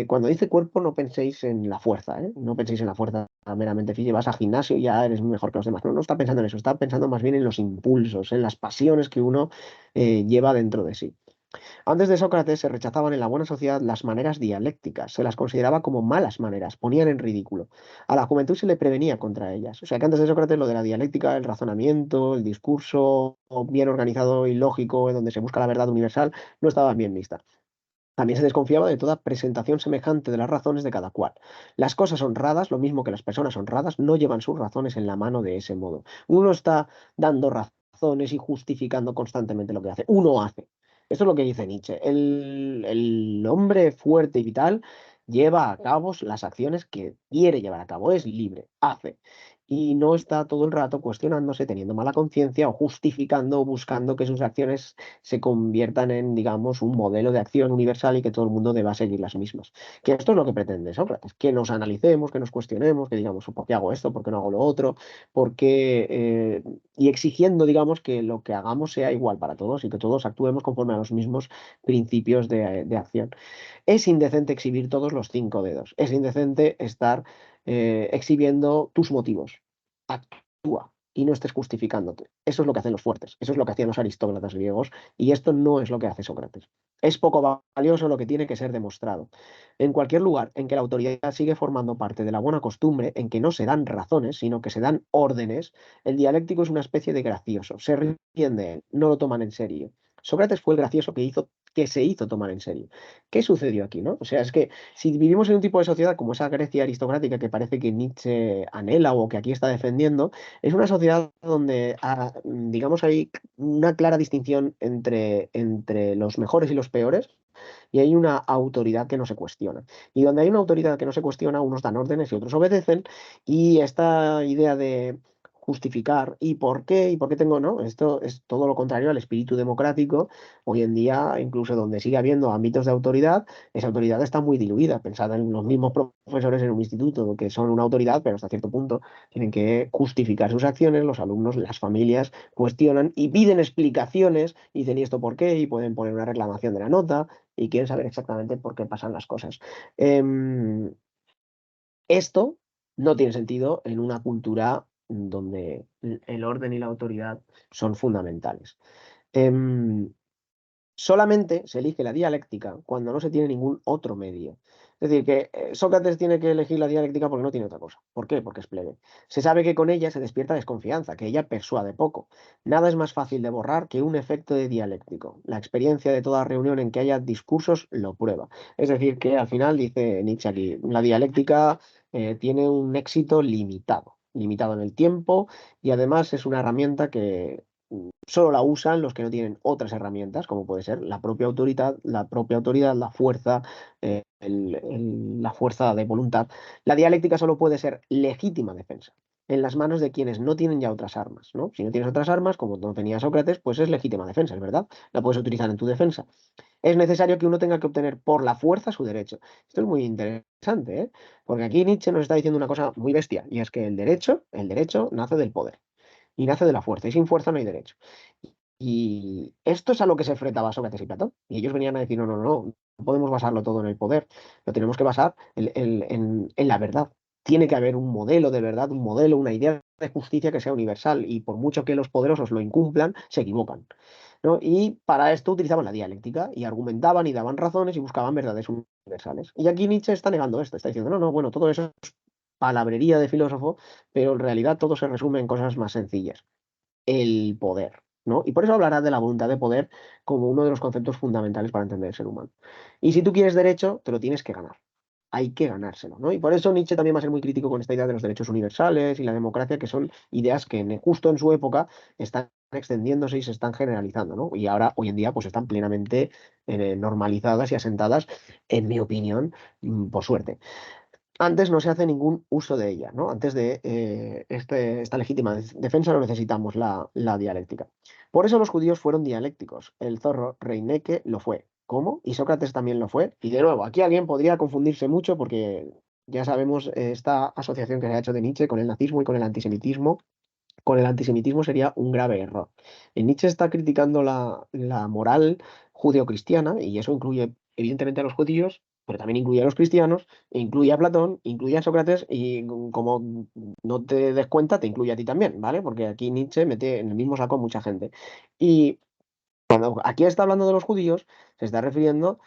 Cuando dice cuerpo, no penséis en la fuerza, ¿eh? No penséis en la fuerza meramente física. Vas al gimnasio y ya eres mejor que los demás. No, no está pensando en eso, está pensando más bien en los impulsos, en las pasiones que uno lleva dentro de sí. Antes de Sócrates se rechazaban en la buena sociedad las maneras dialécticas, se las consideraba como malas maneras, ponían en ridículo. A la juventud se le prevenía contra ellas. O sea que antes de Sócrates lo de la dialéctica, el razonamiento, el discurso bien organizado y lógico, en donde se busca la verdad universal, no estaba bien vista. También se desconfiaba de toda presentación semejante de las razones de cada cual. Las cosas honradas, lo mismo que las personas honradas, no llevan sus razones en la mano de ese modo. Uno está dando razones y justificando constantemente lo que hace. Uno hace. Esto es lo que dice Nietzsche. El hombre fuerte y vital lleva a cabo las acciones que quiere llevar a cabo. Es libre, hace. Y no está todo el rato cuestionándose, teniendo mala conciencia o justificando o buscando que sus acciones se conviertan en, digamos, un modelo de acción universal y que todo el mundo deba seguir las mismas. Que esto es lo que pretende Sócrates, que nos analicemos, que nos cuestionemos, que digamos, ¿por qué hago esto? ¿Por qué no hago lo otro? ¿Por qué? Y exigiendo, digamos, que lo que hagamos sea igual para todos y que todos actuemos conforme a los mismos principios de acción. Es indecente exhibir todos los cinco dedos. Es indecente estar exhibiendo tus motivos. Actúa y no estés justificándote. Eso es lo que hacen los fuertes, eso es lo que hacían los aristócratas griegos y esto no es lo que hace Sócrates. Es poco valioso lo que tiene que ser demostrado. En cualquier lugar en que la autoridad sigue formando parte de la buena costumbre, en que no se dan razones, sino que se dan órdenes, el dialéctico es una especie de gracioso. Se ríen de él, no lo toman en serio. Sócrates fue el gracioso que se hizo tomar en serio. ¿Qué sucedió aquí, no? O sea, es que si vivimos en un tipo de sociedad como esa Grecia aristocrática que parece que Nietzsche anhela o que aquí está defendiendo, es una sociedad donde, digamos, hay una clara distinción entre los mejores y los peores, y hay una autoridad que no se cuestiona. Y donde hay una autoridad que no se cuestiona, unos dan órdenes y otros obedecen, y esta idea de justificar y por qué tengo, ¿no? Esto es todo lo contrario al espíritu democrático. Hoy en día, incluso donde sigue habiendo ámbitos de autoridad, esa autoridad está muy diluida. Pensad en los mismos profesores en un instituto que son una autoridad, pero hasta cierto punto tienen que justificar sus acciones, los alumnos, las familias cuestionan y piden explicaciones, y dicen, ¿y esto por qué? Y pueden poner una reclamación de la nota y quieren saber exactamente por qué pasan las cosas. Em, Esto no tiene sentido en una cultura donde el orden y la autoridad son fundamentales. Em, Solamente se elige la dialéctica cuando no se tiene ningún otro medio. Es decir, que Sócrates tiene que elegir la dialéctica porque no tiene otra cosa. ¿Por qué? Porque es plebe. Se sabe que con ella se despierta desconfianza, que ella persuade poco. Nada es más fácil de borrar que un efecto de dialéctico. La experiencia de toda reunión en que haya discursos lo prueba. Es decir, que al final, dice Nietzsche aquí, la dialéctica tiene un éxito limitado, limitado en el tiempo y además es una herramienta que solo la usan los que no tienen otras herramientas, como puede ser la propia autoridad, la fuerza, la fuerza de voluntad. La dialéctica solo puede ser legítima defensa en las manos de quienes no tienen ya otras armas, ¿no? Si no tienes otras armas, como no tenía Sócrates, pues es legítima defensa, es verdad. La puedes utilizar en tu defensa. Es necesario que uno tenga que obtener por la fuerza su derecho. Esto es muy interesante, ¿eh? Porque aquí Nietzsche nos está diciendo una cosa muy bestia, y es que el derecho nace del poder y nace de la fuerza, y sin fuerza no hay derecho. Y esto es a lo que se enfrentaba Sócrates y Platón. Y ellos venían a decir, no, no, no, no podemos basarlo todo en el poder, lo tenemos que basar en la verdad. Tiene que haber un modelo de verdad, un modelo, una idea de justicia que sea universal, y por mucho que los poderosos lo incumplan, se equivocan, ¿no? Y para esto utilizaban la dialéctica y argumentaban y daban razones y buscaban verdades universales. Y aquí Nietzsche está negando esto, está diciendo, no, no, bueno, todo eso es palabrería de filósofo, pero en realidad todo se resume en cosas más sencillas: el poder, ¿no? Y por eso hablará de la voluntad de poder como uno de los conceptos fundamentales para entender el ser humano. Y si tú quieres derecho, te lo tienes que ganar. hay que ganárselo, ¿no? Y por eso Nietzsche también va a ser muy crítico con esta idea de los derechos universales y la democracia, que son ideas que justo en su época están extendiéndose y se están generalizando, ¿no? Y ahora, hoy en día, pues están plenamente normalizadas y asentadas, en mi opinión, por suerte. Antes no se hace ningún uso de ella, ¿no? Antes de esta legítima defensa no necesitamos la dialéctica. Por eso los judíos fueron dialécticos. El zorro Reineke lo fue. ¿Cómo? Y Sócrates también lo fue. Y de nuevo, aquí alguien podría confundirse mucho porque ya sabemos esta asociación que se ha hecho de Nietzsche con el nazismo y con el antisemitismo. Con el antisemitismo sería un grave error. Nietzsche está criticando la moral judeocristiana y eso incluye evidentemente a los judíos, pero también incluye a los cristianos, e incluye a Platón, incluye a Sócrates y como no te des cuenta, te incluye a ti también, ¿vale? Porque aquí Nietzsche mete en el mismo saco a mucha gente. Y cuando aquí está hablando de los judíos, se está refiriendo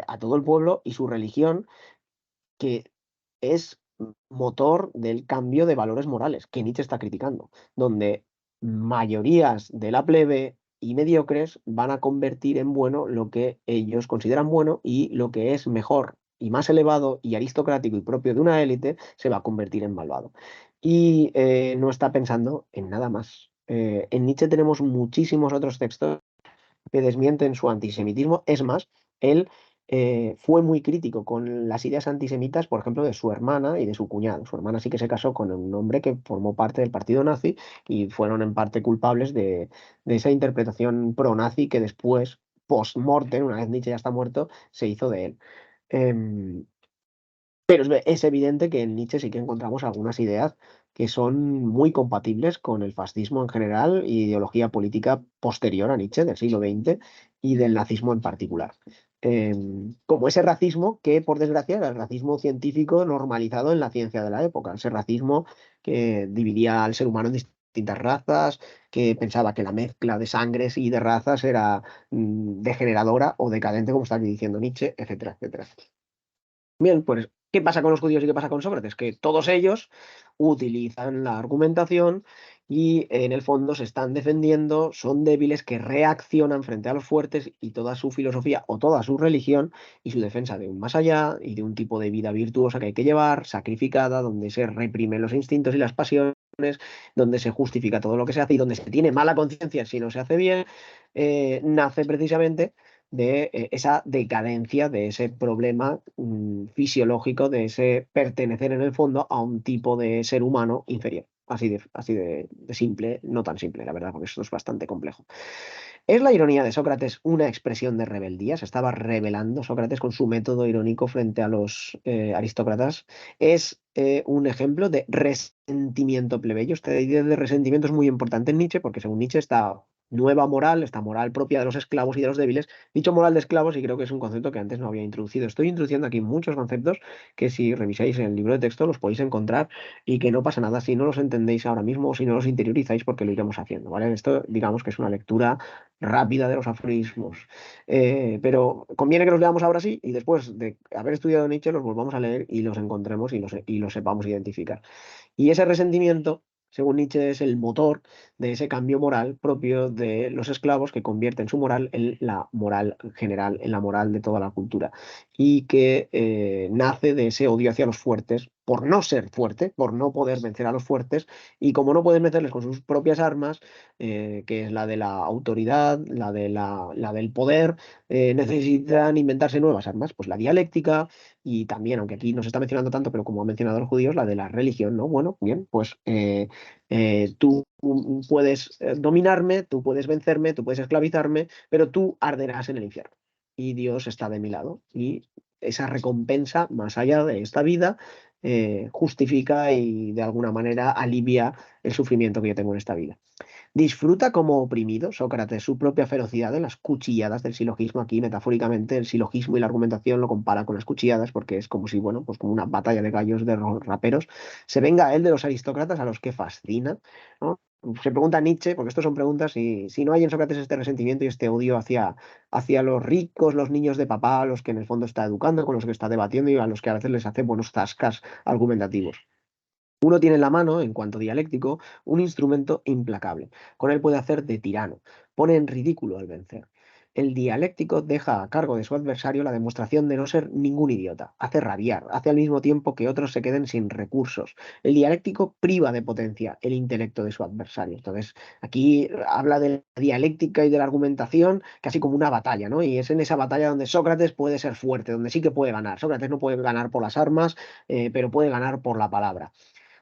a todo el pueblo y su religión que es motor del cambio de valores morales que Nietzsche está criticando, donde mayorías de la plebe y mediocres van a convertir en bueno lo que ellos consideran bueno y lo que es mejor y más elevado y aristocrático y propio de una élite se va a convertir en malvado. Y no está pensando en nada más. En Nietzsche tenemos muchísimos otros textos que desmienten su antisemitismo. Es más, él fue muy crítico con las ideas antisemitas, por ejemplo, de su hermana y de su cuñado. Su hermana sí que se casó con un hombre que formó parte del partido nazi y fueron en parte culpables de esa interpretación pro-nazi que después, post-mortem, una vez Nietzsche ya está muerto, se hizo de él. Em, pero es evidente que en Nietzsche sí que encontramos algunas ideas que son muy compatibles con el fascismo en general y ideología política posterior a Nietzsche del siglo XX y del nazismo en particular. Como ese racismo que, por desgracia, era el racismo científico normalizado en la ciencia de la época, ese racismo que dividía al ser humano en distintas razas, que pensaba que la mezcla de sangres y de razas era degeneradora o decadente, como está aquí diciendo Nietzsche, etcétera, etcétera. Bien, pues, ¿qué pasa con los judíos y qué pasa con Sócrates? Que todos ellos utilizan la argumentación y en el fondo se están defendiendo, son débiles que reaccionan frente a los fuertes y toda su filosofía o toda su religión y su defensa de un más allá y de un tipo de vida virtuosa que hay que llevar, sacrificada, donde se reprimen los instintos y las pasiones, donde se justifica todo lo que se hace y donde se tiene mala conciencia si no se hace bien, nace precisamente de esa decadencia, de ese problema fisiológico, de ese pertenecer en el fondo a un tipo de ser humano inferior. Así de simple, no tan simple, la verdad, porque esto es bastante complejo. ¿Es la ironía de Sócrates una expresión de rebeldía? ¿Se estaba rebelando Sócrates con su método irónico frente a los aristócratas? ¿Es un ejemplo de resentimiento plebeyo? Esta idea de resentimiento es muy importante en Nietzsche porque según Nietzsche esta moral propia de los esclavos y de los débiles, dicho moral de esclavos y creo que es un concepto que antes no había introducido. Estoy introduciendo aquí muchos conceptos que si revisáis en el libro de texto los podéis encontrar y que no pasa nada si no los entendéis ahora mismo o si no los interiorizáis porque lo iremos haciendo, ¿vale? Esto digamos que es una lectura rápida de los aforismos. Pero conviene que los leamos ahora sí y después de haber estudiado Nietzsche los volvamos a leer y los encontremos y los sepamos identificar. Y ese resentimiento, según Nietzsche, es el motor de ese cambio moral propio de los esclavos que convierten su moral en la moral general, en la moral de toda la cultura. Y que nace de ese odio hacia los fuertes por no ser fuerte, por no poder vencer a los fuertes, y como no pueden vencerles con sus propias armas, que es la de la autoridad, la del poder, necesitan inventarse nuevas armas, pues la dialéctica, y también, aunque aquí no se está mencionando tanto, pero como ha mencionado a los judíos, la de la religión, ¿no? Bueno, bien, pues tú puedes dominarme, tú puedes vencerme, tú puedes esclavizarme, pero tú arderás en el infierno. Y Dios está de mi lado. Y esa recompensa, más allá de esta vida, justifica y de alguna manera alivia el sufrimiento que yo tengo en esta vida. Disfruta como oprimido Sócrates su propia ferocidad en las cuchilladas del silogismo. Aquí, metafóricamente, el silogismo y la argumentación lo compara con las cuchilladas porque es como si, bueno, pues como una batalla de gallos de raperos. Se venga a él de los aristócratas a los que fascina, ¿no? Se pregunta Nietzsche, porque estas son preguntas, si no hay en Sócrates este resentimiento y este odio hacia los ricos, los niños de papá, a los que en el fondo está educando, con los que está debatiendo y a los que a veces les hace buenos zascas argumentativos. Uno tiene en la mano, en cuanto dialéctico, un instrumento implacable. Con él puede hacer de tirano. Pone en ridículo al vencer. El dialéctico deja a cargo de su adversario la demostración de no ser ningún idiota, hace rabiar, hace al mismo tiempo que otros se queden sin recursos. El dialéctico priva de potencia el intelecto de su adversario. Entonces, aquí habla de la dialéctica y de la argumentación casi como una batalla, ¿no? Y es en esa batalla donde Sócrates puede ser fuerte, donde sí que puede ganar. Sócrates no puede ganar por las armas, pero puede ganar por la palabra.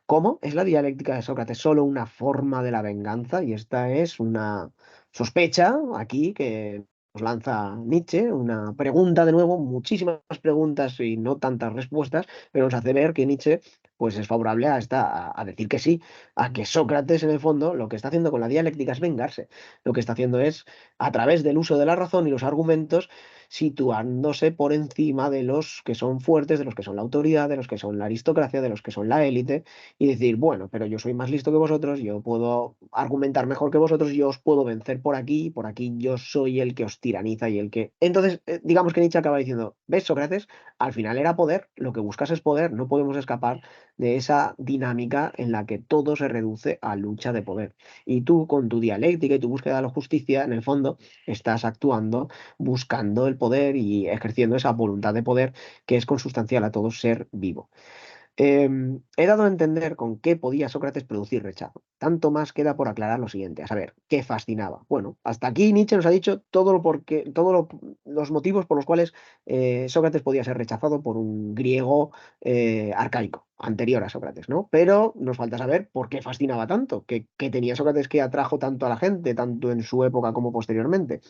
¿Cómo? ¿Es la dialéctica de Sócrates solo una forma de la venganza? Y esta es una sospecha aquí que nos lanza Nietzsche, una pregunta de nuevo, muchísimas preguntas y no tantas respuestas, pero nos hace ver que Nietzsche pues es favorable a decir que sí, a que Sócrates en el fondo lo que está haciendo con la dialéctica es vengarse. Lo que está haciendo es, a través del uso de la razón y los argumentos, situándose por encima de los que son fuertes, de los que son la autoridad, de los que son la aristocracia, de los que son la élite y decir, bueno, pero yo soy más listo que vosotros, yo puedo argumentar mejor que vosotros, yo os puedo vencer y por aquí yo soy el que os tiraniza y el que... Entonces, digamos que Nietzsche acaba diciendo, ¿ves, Sócrates? Al final era poder, lo que buscas es poder, no podemos escapar de esa dinámica en la que todo se reduce a lucha de poder. Y tú, con tu dialéctica y tu búsqueda de la justicia, en el fondo, estás actuando buscando el poder y ejerciendo esa voluntad de poder que es consustancial a todo ser vivo. He dado a entender con qué podía Sócrates producir rechazo. Tanto más queda por aclarar lo siguiente, a saber, ¿qué fascinaba? Bueno, hasta aquí Nietzsche nos ha dicho los motivos por los cuales Sócrates podía ser rechazado por un griego arcaico, anterior a Sócrates, ¿no? Pero nos falta saber por qué fascinaba tanto, qué tenía Sócrates que atrajo tanto a la gente, tanto en su época como posteriormente.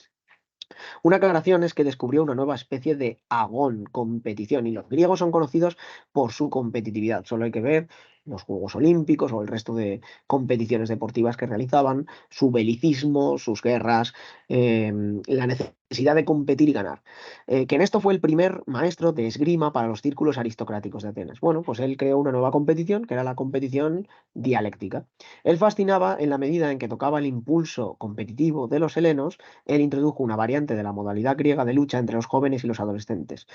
Una aclaración es que descubrió una nueva especie de agón, competición, y los griegos son conocidos por su competitividad. Solo hay que ver los Juegos Olímpicos o el resto de competiciones deportivas que realizaban, su belicismo, sus guerras, la necesidad de competir y ganar. Que en esto fue el primer maestro de esgrima para los círculos aristocráticos de Atenas. Bueno, pues él creó una nueva competición, que era la competición dialéctica. Él fascinaba en la medida en que tocaba el impulso competitivo de los helenos. Él introdujo una variante de la modalidad griega de lucha entre los jóvenes y los adolescentes.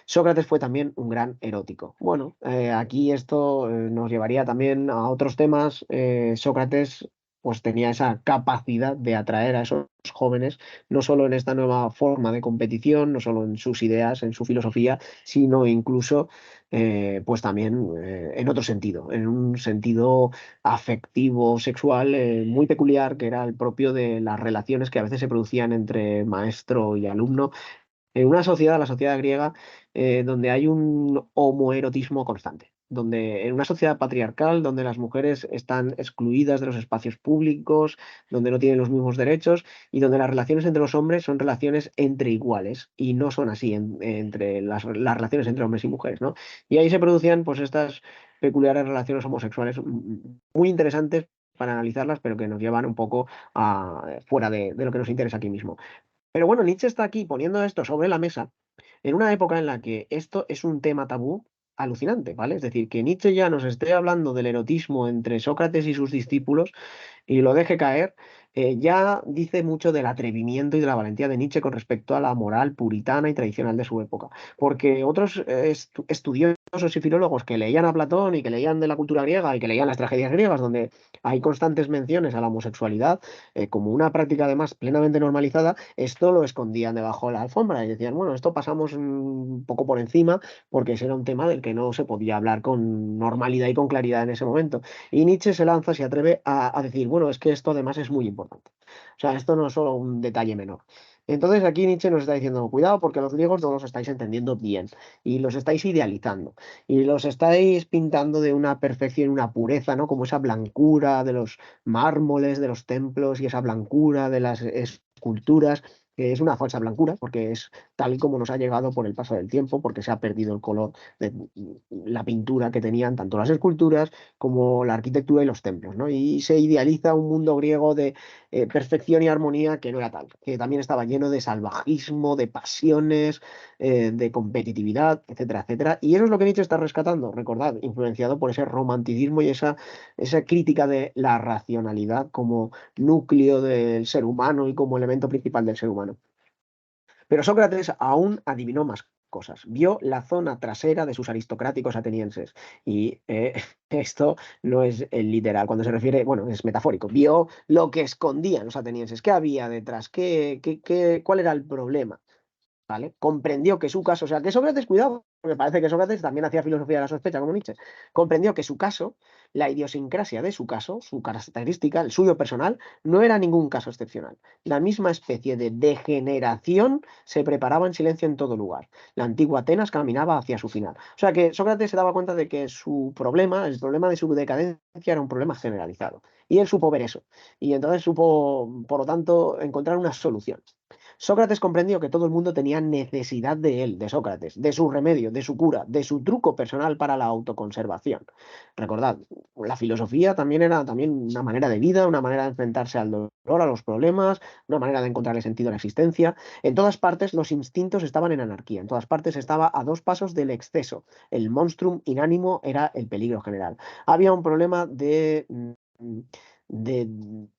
Sócrates fue también un gran erótico. Bueno, aquí esto nos llevaría también a otros temas. Sócrates pues tenía esa capacidad de atraer a esos jóvenes, no solo en esta nueva forma de competición, no solo en sus ideas, en su filosofía, sino incluso pues también en otro sentido, en un sentido afectivo, sexual, muy peculiar, que era el propio de las relaciones que a veces se producían entre maestro y alumno en una sociedad, la sociedad griega, donde hay un homoerotismo constante, donde en una sociedad patriarcal, donde las mujeres están excluidas de los espacios públicos, donde no tienen los mismos derechos y donde las relaciones entre los hombres son relaciones entre iguales y no son así entre las relaciones entre hombres y mujeres, ¿no? Y ahí se producían pues estas peculiares relaciones homosexuales muy interesantes para analizarlas, pero que nos llevan un poco fuera de lo que nos interesa aquí mismo. Pero bueno, Nietzsche está aquí poniendo esto sobre la mesa en una época en la que esto es un tema tabú alucinante, ¿vale? Es decir, que Nietzsche ya nos esté hablando del erotismo entre Sócrates y sus discípulos y lo deje caer, ya dice mucho del atrevimiento y de la valentía de Nietzsche con respecto a la moral puritana y tradicional de su época. Porque otros estudiosos y filólogos que leían a Platón y que leían de la cultura griega y que leían las tragedias griegas, donde hay constantes menciones a la homosexualidad como una práctica además plenamente normalizada, esto lo escondían debajo de la alfombra y decían, bueno, esto pasamos un poco por encima porque ese era un tema del que no se podía hablar con normalidad y con claridad en ese momento. Y Nietzsche se lanza, se atreve a decir, bueno, es que esto además es muy importante. O sea, esto no es solo un detalle menor. Entonces aquí Nietzsche nos está diciendo, cuidado porque los griegos no los estáis entendiendo bien y los estáis idealizando y los estáis pintando de una perfección, una pureza, ¿no? Como esa blancura de los mármoles de los templos y esa blancura de las esculturas, que es una falsa blancura porque es tal y como nos ha llegado por el paso del tiempo, porque se ha perdido el color de la pintura que tenían tanto las esculturas como la arquitectura y los templos, ¿no? Y se idealiza un mundo griego de perfección y armonía que no era tal, que también estaba lleno de salvajismo, de pasiones, de competitividad, etcétera, etcétera. Y eso es lo que Nietzsche está rescatando, recordad, influenciado por ese romanticismo y esa crítica de la racionalidad como núcleo del ser humano y como elemento principal del ser humano. Pero Sócrates aún adivinó más cosas. Vio la zona trasera de sus aristocráticos atenienses y Esto no es el literal, cuando se refiere, bueno, es metafórico. Vio lo que escondían los atenienses, qué había detrás, cuál era el problema. ¿Vale? Comprendió que su caso, o sea, que Sócrates, cuidado, porque parece que Sócrates también hacía filosofía de la sospecha como Nietzsche, comprendió que su caso, la idiosincrasia de su caso, su característica, el suyo personal, no era ningún caso excepcional. La misma especie de degeneración se preparaba en silencio en todo lugar. La antigua Atenas caminaba hacia su final. O sea que Sócrates se daba cuenta de que su problema, el problema de su decadencia, era un problema generalizado. Y él supo ver eso. Y entonces supo, por lo tanto, encontrar una solución. Sócrates comprendió que todo el mundo tenía necesidad de él, de Sócrates, de su remedio, de su cura, de su truco personal para la autoconservación. Recordad, la filosofía también era también una manera de vida, una manera de enfrentarse al dolor, a los problemas, una manera de encontrarle sentido a la existencia. En todas partes los instintos estaban en anarquía, en todas partes estaba a dos pasos del exceso. El monstrum inánimo era el peligro general. Había un problema de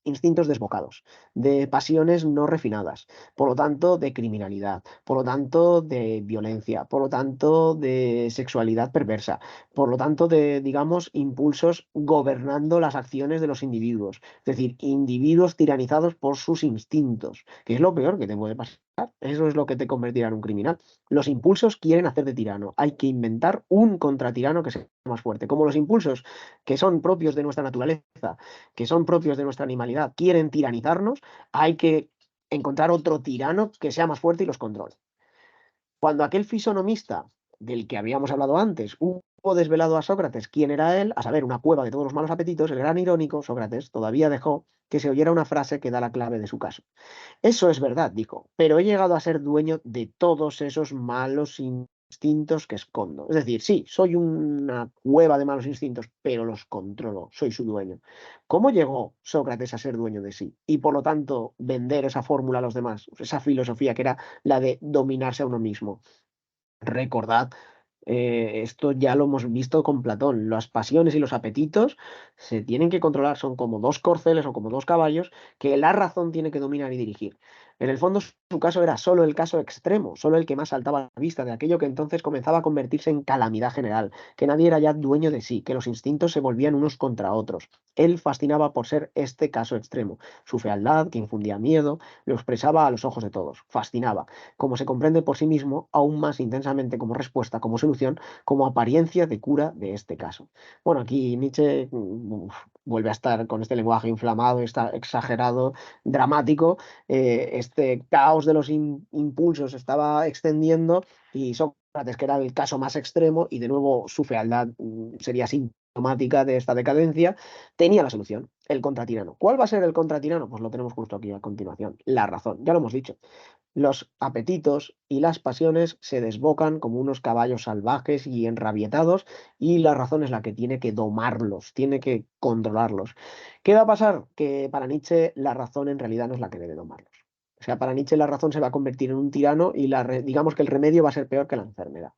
instintos desbocados, de pasiones no refinadas, por lo tanto de criminalidad, por lo tanto de violencia, por lo tanto de sexualidad perversa, por lo tanto de, digamos, impulsos gobernando las acciones de los individuos, es decir, individuos tiranizados por sus instintos, que es lo peor que te puede pasar. Eso es lo que te convertirá en un criminal. Los impulsos quieren hacer de tirano. Hay que inventar un contratirano que sea más fuerte. Como los impulsos que son propios de nuestra naturaleza, que son propios de nuestra animalidad, quieren tiranizarnos, hay que encontrar otro tirano que sea más fuerte y los controle. Cuando aquel fisonomista del que habíamos hablado antes hubo desvelado a Sócrates quién era él, a saber, una cueva de todos los malos apetitos, el gran irónico Sócrates todavía dejó que se oyera una frase que da la clave de su caso. Eso es verdad, dijo, pero he llegado a ser dueño de todos esos malos instintos que escondo. Es decir, sí, soy una cueva de malos instintos, pero los controlo, soy su dueño. ¿Cómo llegó Sócrates a ser dueño de sí? Y por lo tanto vender esa fórmula a los demás, esa filosofía que era la de dominarse a uno mismo. Recordad, esto ya lo hemos visto con Platón. Las pasiones y los apetitos se tienen que controlar, son como dos corceles o como dos caballos que la razón tiene que dominar y dirigir. En el fondo, su caso era solo el caso extremo, solo el que más saltaba a la vista de aquello que entonces comenzaba a convertirse en calamidad general, que nadie era ya dueño de sí, que los instintos se volvían unos contra otros. Él fascinaba por ser este caso extremo. Su fealdad, que infundía miedo, lo expresaba a los ojos de todos. Fascinaba como se comprende por sí mismo, aún más intensamente como respuesta, como solución, como apariencia de cura de este caso. Bueno, aquí Nietzsche vuelve a estar con este lenguaje inflamado, está exagerado, dramático. Este caos de los impulsos estaba extendiendo y Sócrates, que era el caso más extremo, y de nuevo su fealdad sería sintomática de esta decadencia, tenía la solución, el contratirano. ¿Cuál va a ser el contratirano? Pues lo tenemos justo aquí a continuación, la razón, ya lo hemos dicho. Los apetitos y las pasiones se desbocan como unos caballos salvajes y enrabietados y la razón es la que tiene que domarlos, tiene que controlarlos. ¿Qué va a pasar? Que para Nietzsche la razón en realidad no es la que debe domarlos. O sea, para Nietzsche la razón se va a convertir en un tirano y digamos que el remedio va a ser peor que la enfermedad.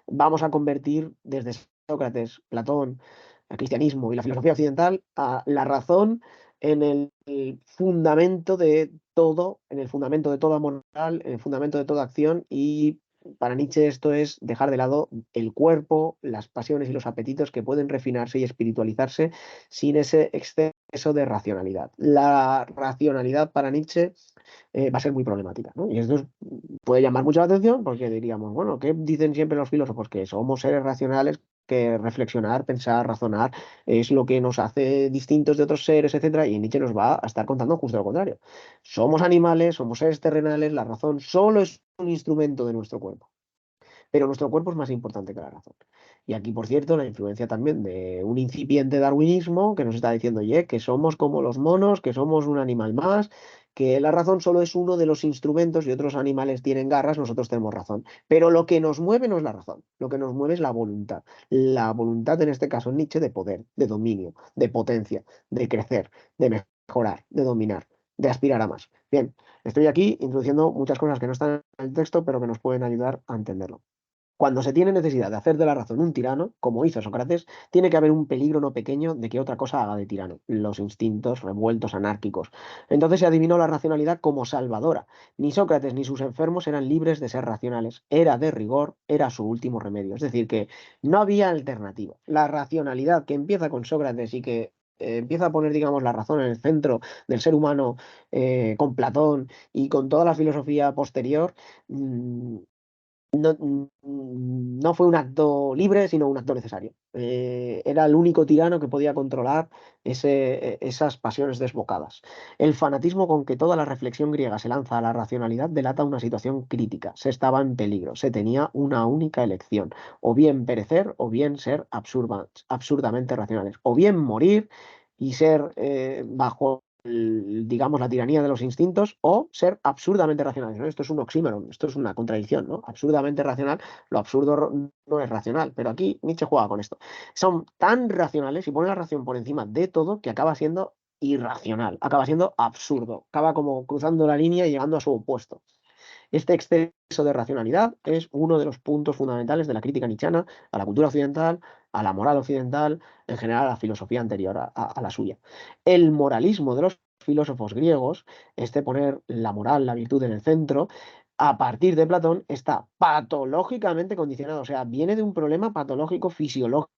Vamos a convertir desde Sócrates, Platón, el cristianismo y la filosofía occidental a la razón en el fundamento de todo, en el fundamento de toda moral, en el fundamento de toda acción y para Nietzsche esto es dejar de lado el cuerpo, las pasiones y los apetitos que pueden refinarse y espiritualizarse sin ese exceso de racionalidad. La racionalidad para Nietzsche va a ser muy problemática, ¿no? Y esto puede llamar mucho la atención porque diríamos, bueno, ¿qué dicen siempre los filósofos? Que somos seres racionales, que reflexionar, pensar, razonar es lo que nos hace distintos de otros seres, etcétera, y Nietzsche nos va a estar contando justo lo contrario. Somos animales, somos seres terrenales, la razón solo es un instrumento de nuestro cuerpo, pero nuestro cuerpo es más importante que la razón. Y aquí, por cierto, la influencia también de un incipiente darwinismo que nos está diciendo, oye, que somos como los monos, que somos un animal más, que la razón solo es uno de los instrumentos y otros animales tienen garras, nosotros tenemos razón. Pero lo que nos mueve no es la razón, lo que nos mueve es la voluntad. La voluntad, en este caso, en Nietzsche, de poder, de dominio, de potencia, de crecer, de mejorar, de dominar, de aspirar a más. Bien, estoy aquí introduciendo muchas cosas que no están en el texto, pero que nos pueden ayudar a entenderlo. Cuando se tiene necesidad de hacer de la razón un tirano, como hizo Sócrates, tiene que haber un peligro no pequeño de que otra cosa haga de tirano, los instintos revueltos anárquicos. Entonces se adivinó la racionalidad como salvadora. Ni Sócrates ni sus enfermos eran libres de ser racionales. Era de rigor, era su último remedio. Es decir, que no había alternativa. La racionalidad que empieza con Sócrates y que empieza a poner, digamos, la razón en el centro del ser humano con Platón y con toda la filosofía posterior, mm, no fue un acto libre, sino un acto necesario. Era el único tirano que podía controlar esas pasiones desbocadas. El fanatismo con que toda la reflexión griega se lanza a la racionalidad delata una situación crítica. Se estaba en peligro, se tenía una única elección, o bien perecer o bien ser absurdamente racionales, o bien morir y ser bajo digamos, la tiranía de los instintos o ser absurdamente racionales, ¿no? Esto es un oxímoron, esto es una contradicción, ¿no? Absurdamente racional, lo absurdo no es racional, pero aquí Nietzsche juega con esto. Son tan racionales y ponen la razón por encima de todo que acaba siendo irracional, acaba siendo absurdo, acaba como cruzando la línea y llegando a su opuesto. Este exceso de racionalidad es uno de los puntos fundamentales de la crítica nietzscheana a la cultura occidental, a la moral occidental, en general a la filosofía anterior a la suya. El moralismo de los filósofos griegos, este poner la moral, la virtud en el centro, a partir de Platón está patológicamente condicionado, o sea, viene de un problema patológico fisiológico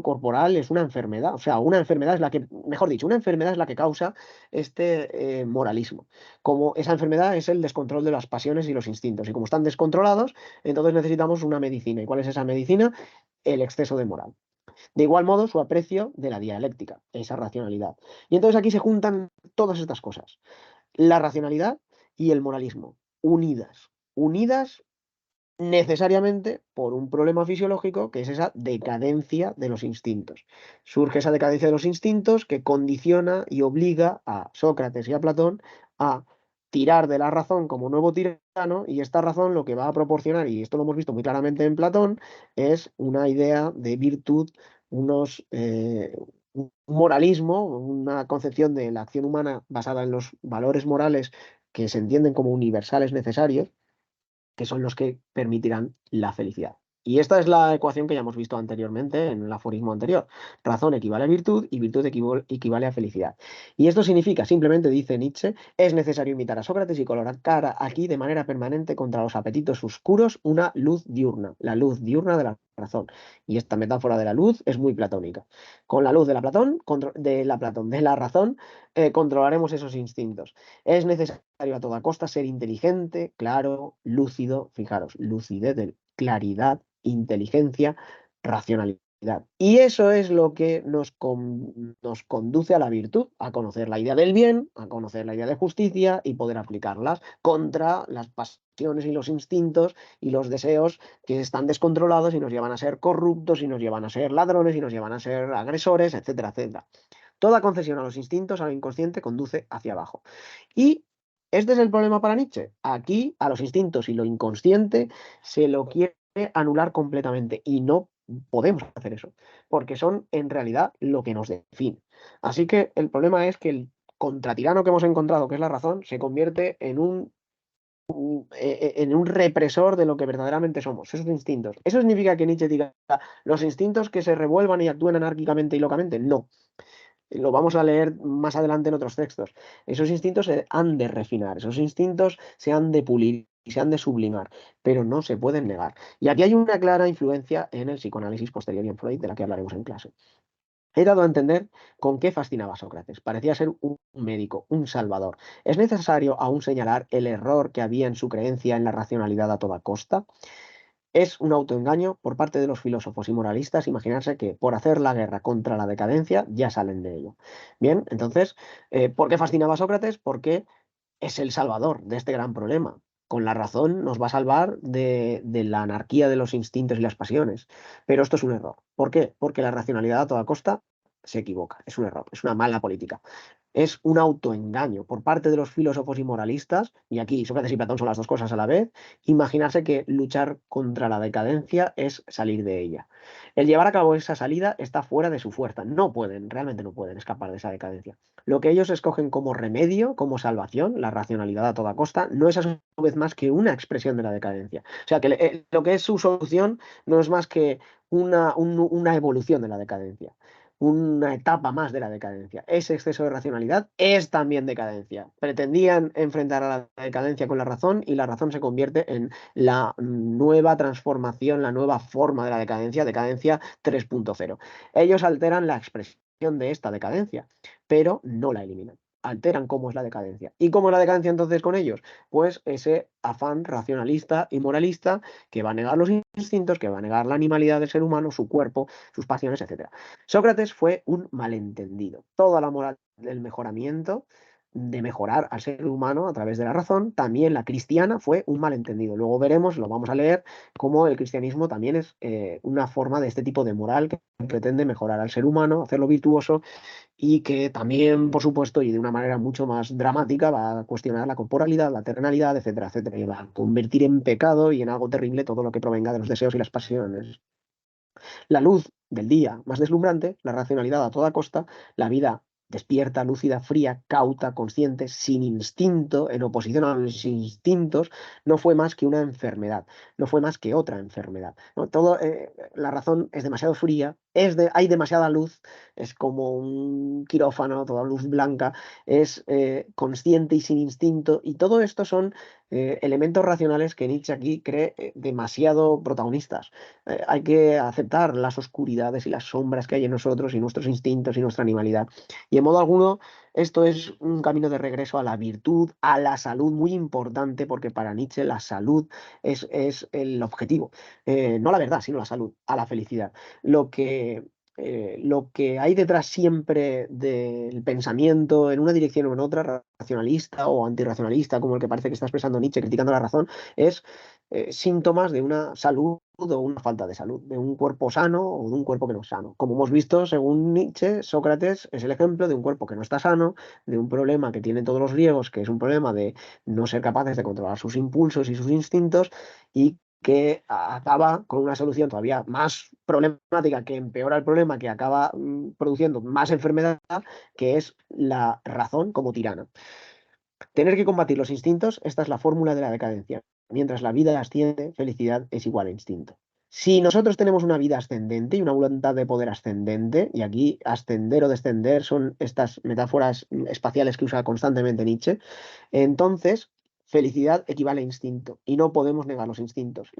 corporal, es una enfermedad, o sea, una enfermedad es la que, mejor dicho, una enfermedad es la que causa este moralismo. Como esa enfermedad es el descontrol de las pasiones y los instintos. Y como están descontrolados, entonces necesitamos una medicina. ¿Y cuál es esa medicina? El exceso de moral. De igual modo, su aprecio de la dialéctica, esa racionalidad. Y entonces aquí se juntan todas estas cosas. La racionalidad y el moralismo, unidas. Unidas necesariamente por un problema fisiológico que es esa decadencia de los instintos. Surge esa decadencia de los instintos que condiciona y obliga a Sócrates y a Platón a tirar de la razón como nuevo tirano, y esta razón lo que va a proporcionar, y esto lo hemos visto muy claramente en Platón, es una idea de virtud, un moralismo, una concepción de la acción humana basada en los valores morales que se entienden como universales necesarios, que son los que permitirán la felicidad. Y esta es la ecuación que ya hemos visto anteriormente en el aforismo anterior. Razón equivale a virtud y virtud equivale a felicidad. Y esto significa, simplemente dice Nietzsche, es necesario imitar a Sócrates y colocar aquí de manera permanente contra los apetitos oscuros una luz diurna, la luz diurna de la razón. Y esta metáfora de la luz es muy platónica. Con la luz de de la razón, controlaremos esos instintos. Es necesario a toda costa ser inteligente, claro, lúcido, fijaros, lucidez, claridad, inteligencia, racionalidad. Y eso es lo que nos conduce a la virtud, a conocer la idea del bien, a conocer la idea de justicia y poder aplicarlas contra las pasiones y los instintos y los deseos que están descontrolados y nos llevan a ser corruptos y nos llevan a ser ladrones y nos llevan a ser agresores, etcétera, etcétera. Toda concesión a los instintos, a lo inconsciente, conduce hacia abajo. Y este es el problema para Nietzsche. Aquí, a los instintos y lo inconsciente se lo quiere anular completamente y no podemos hacer eso, porque son en realidad lo que nos define. Así que el problema es que el contratirano que hemos encontrado, que es la razón, se convierte en un represor de lo que verdaderamente somos, esos instintos. ¿Eso significa que Nietzsche diga los instintos que se revuelvan y actúen anárquicamente y locamente? No. Lo vamos a leer más adelante en otros textos. Esos instintos se han de refinar, esos instintos se han de pulir y se han de sublimar, pero no se pueden negar. Y aquí hay una clara influencia en el psicoanálisis posterior y en Freud, de la que hablaremos en clase. He dado a entender con qué fascinaba a Sócrates. Parecía ser un médico, un salvador. ¿Es necesario aún señalar el error que había en su creencia en la racionalidad a toda costa? Es un autoengaño por parte de los filósofos y moralistas imaginarse que por hacer la guerra contra la decadencia ya salen de ello. Bien, entonces, ¿por qué fascinaba a Sócrates? Porque es el salvador de este gran problema. Con la razón nos va a salvar de la anarquía de los instintos y las pasiones. Pero esto es un error. ¿Por qué? Porque la racionalidad a toda costa se equivoca, es un error, es una mala política. Es un autoengaño por parte de los filósofos y moralistas, y aquí Sócrates y Platón son las dos cosas a la vez, imaginarse que luchar contra la decadencia es salir de ella. El llevar a cabo esa salida está fuera de su fuerza. No pueden, realmente no pueden escapar de esa decadencia. Lo que ellos escogen como remedio, como salvación, la racionalidad a toda costa, no es a su vez más que una expresión de la decadencia. O sea, que lo que es su solución no es más que una evolución de la decadencia, una etapa más de la decadencia. Ese exceso de racionalidad es también decadencia. Pretendían enfrentar a la decadencia con la razón y la razón se convierte en la nueva transformación, la nueva forma de la decadencia, decadencia 3.0. Ellos alteran la expresión de esta decadencia, pero no la eliminan. Alteran cómo es la decadencia. ¿Y cómo es la decadencia entonces con ellos? Pues ese afán racionalista y moralista que va a negar los instintos, que va a negar la animalidad del ser humano, su cuerpo, sus pasiones, etcétera. Sócrates fue un malentendido. Toda la moral del mejoramiento, de mejorar al ser humano a través de la razón, también la cristiana fue un malentendido. Luego veremos, lo vamos a leer, cómo el cristianismo también es una forma de este tipo de moral que pretende mejorar al ser humano, hacerlo virtuoso y que también, por supuesto, y de una manera mucho más dramática, va a cuestionar la corporalidad, la terrenalidad, etcétera, etcétera, y va a convertir en pecado y en algo terrible todo lo que provenga de los deseos y las pasiones. La luz del día más deslumbrante, la racionalidad a toda costa, la vida despierta, lúcida, fría, cauta, consciente, sin instinto, en oposición a los instintos, no fue más que una enfermedad, no fue más que otra enfermedad. ¿No? La razón es demasiado fría, hay demasiada luz, es como un quirófano, toda luz blanca, es consciente y sin instinto, y todo esto son elementos racionales que Nietzsche aquí cree demasiado protagonistas. Hay que aceptar las oscuridades y las sombras que hay en nosotros y nuestros instintos y nuestra animalidad. Y en modo alguno, esto es un camino de regreso a la virtud, a la salud, muy importante, porque para Nietzsche la salud es el objetivo. No la verdad, sino la salud, a la felicidad. Lo que hay detrás siempre del pensamiento en una dirección o en otra, racionalista o antirracionalista, como el que parece que está expresando Nietzsche criticando la razón, es síntomas de una salud o una falta de salud, de un cuerpo sano o de un cuerpo que no es sano. Como hemos visto, según Nietzsche, Sócrates es el ejemplo de un cuerpo que no está sano, de un problema que tienen todos los griegos, que es un problema de no ser capaces de controlar sus impulsos y sus instintos, y que acaba con una solución todavía más problemática, que empeora el problema, que acaba produciendo más enfermedad, que es la razón como tirana. Tener que combatir los instintos, esta es la fórmula de la decadencia. Mientras la vida asciende, felicidad es igual a instinto. Si nosotros tenemos una vida ascendente y una voluntad de poder ascendente, y aquí ascender o descender son estas metáforas espaciales que usa constantemente Nietzsche, entonces felicidad equivale a instinto y no podemos negar los instintos.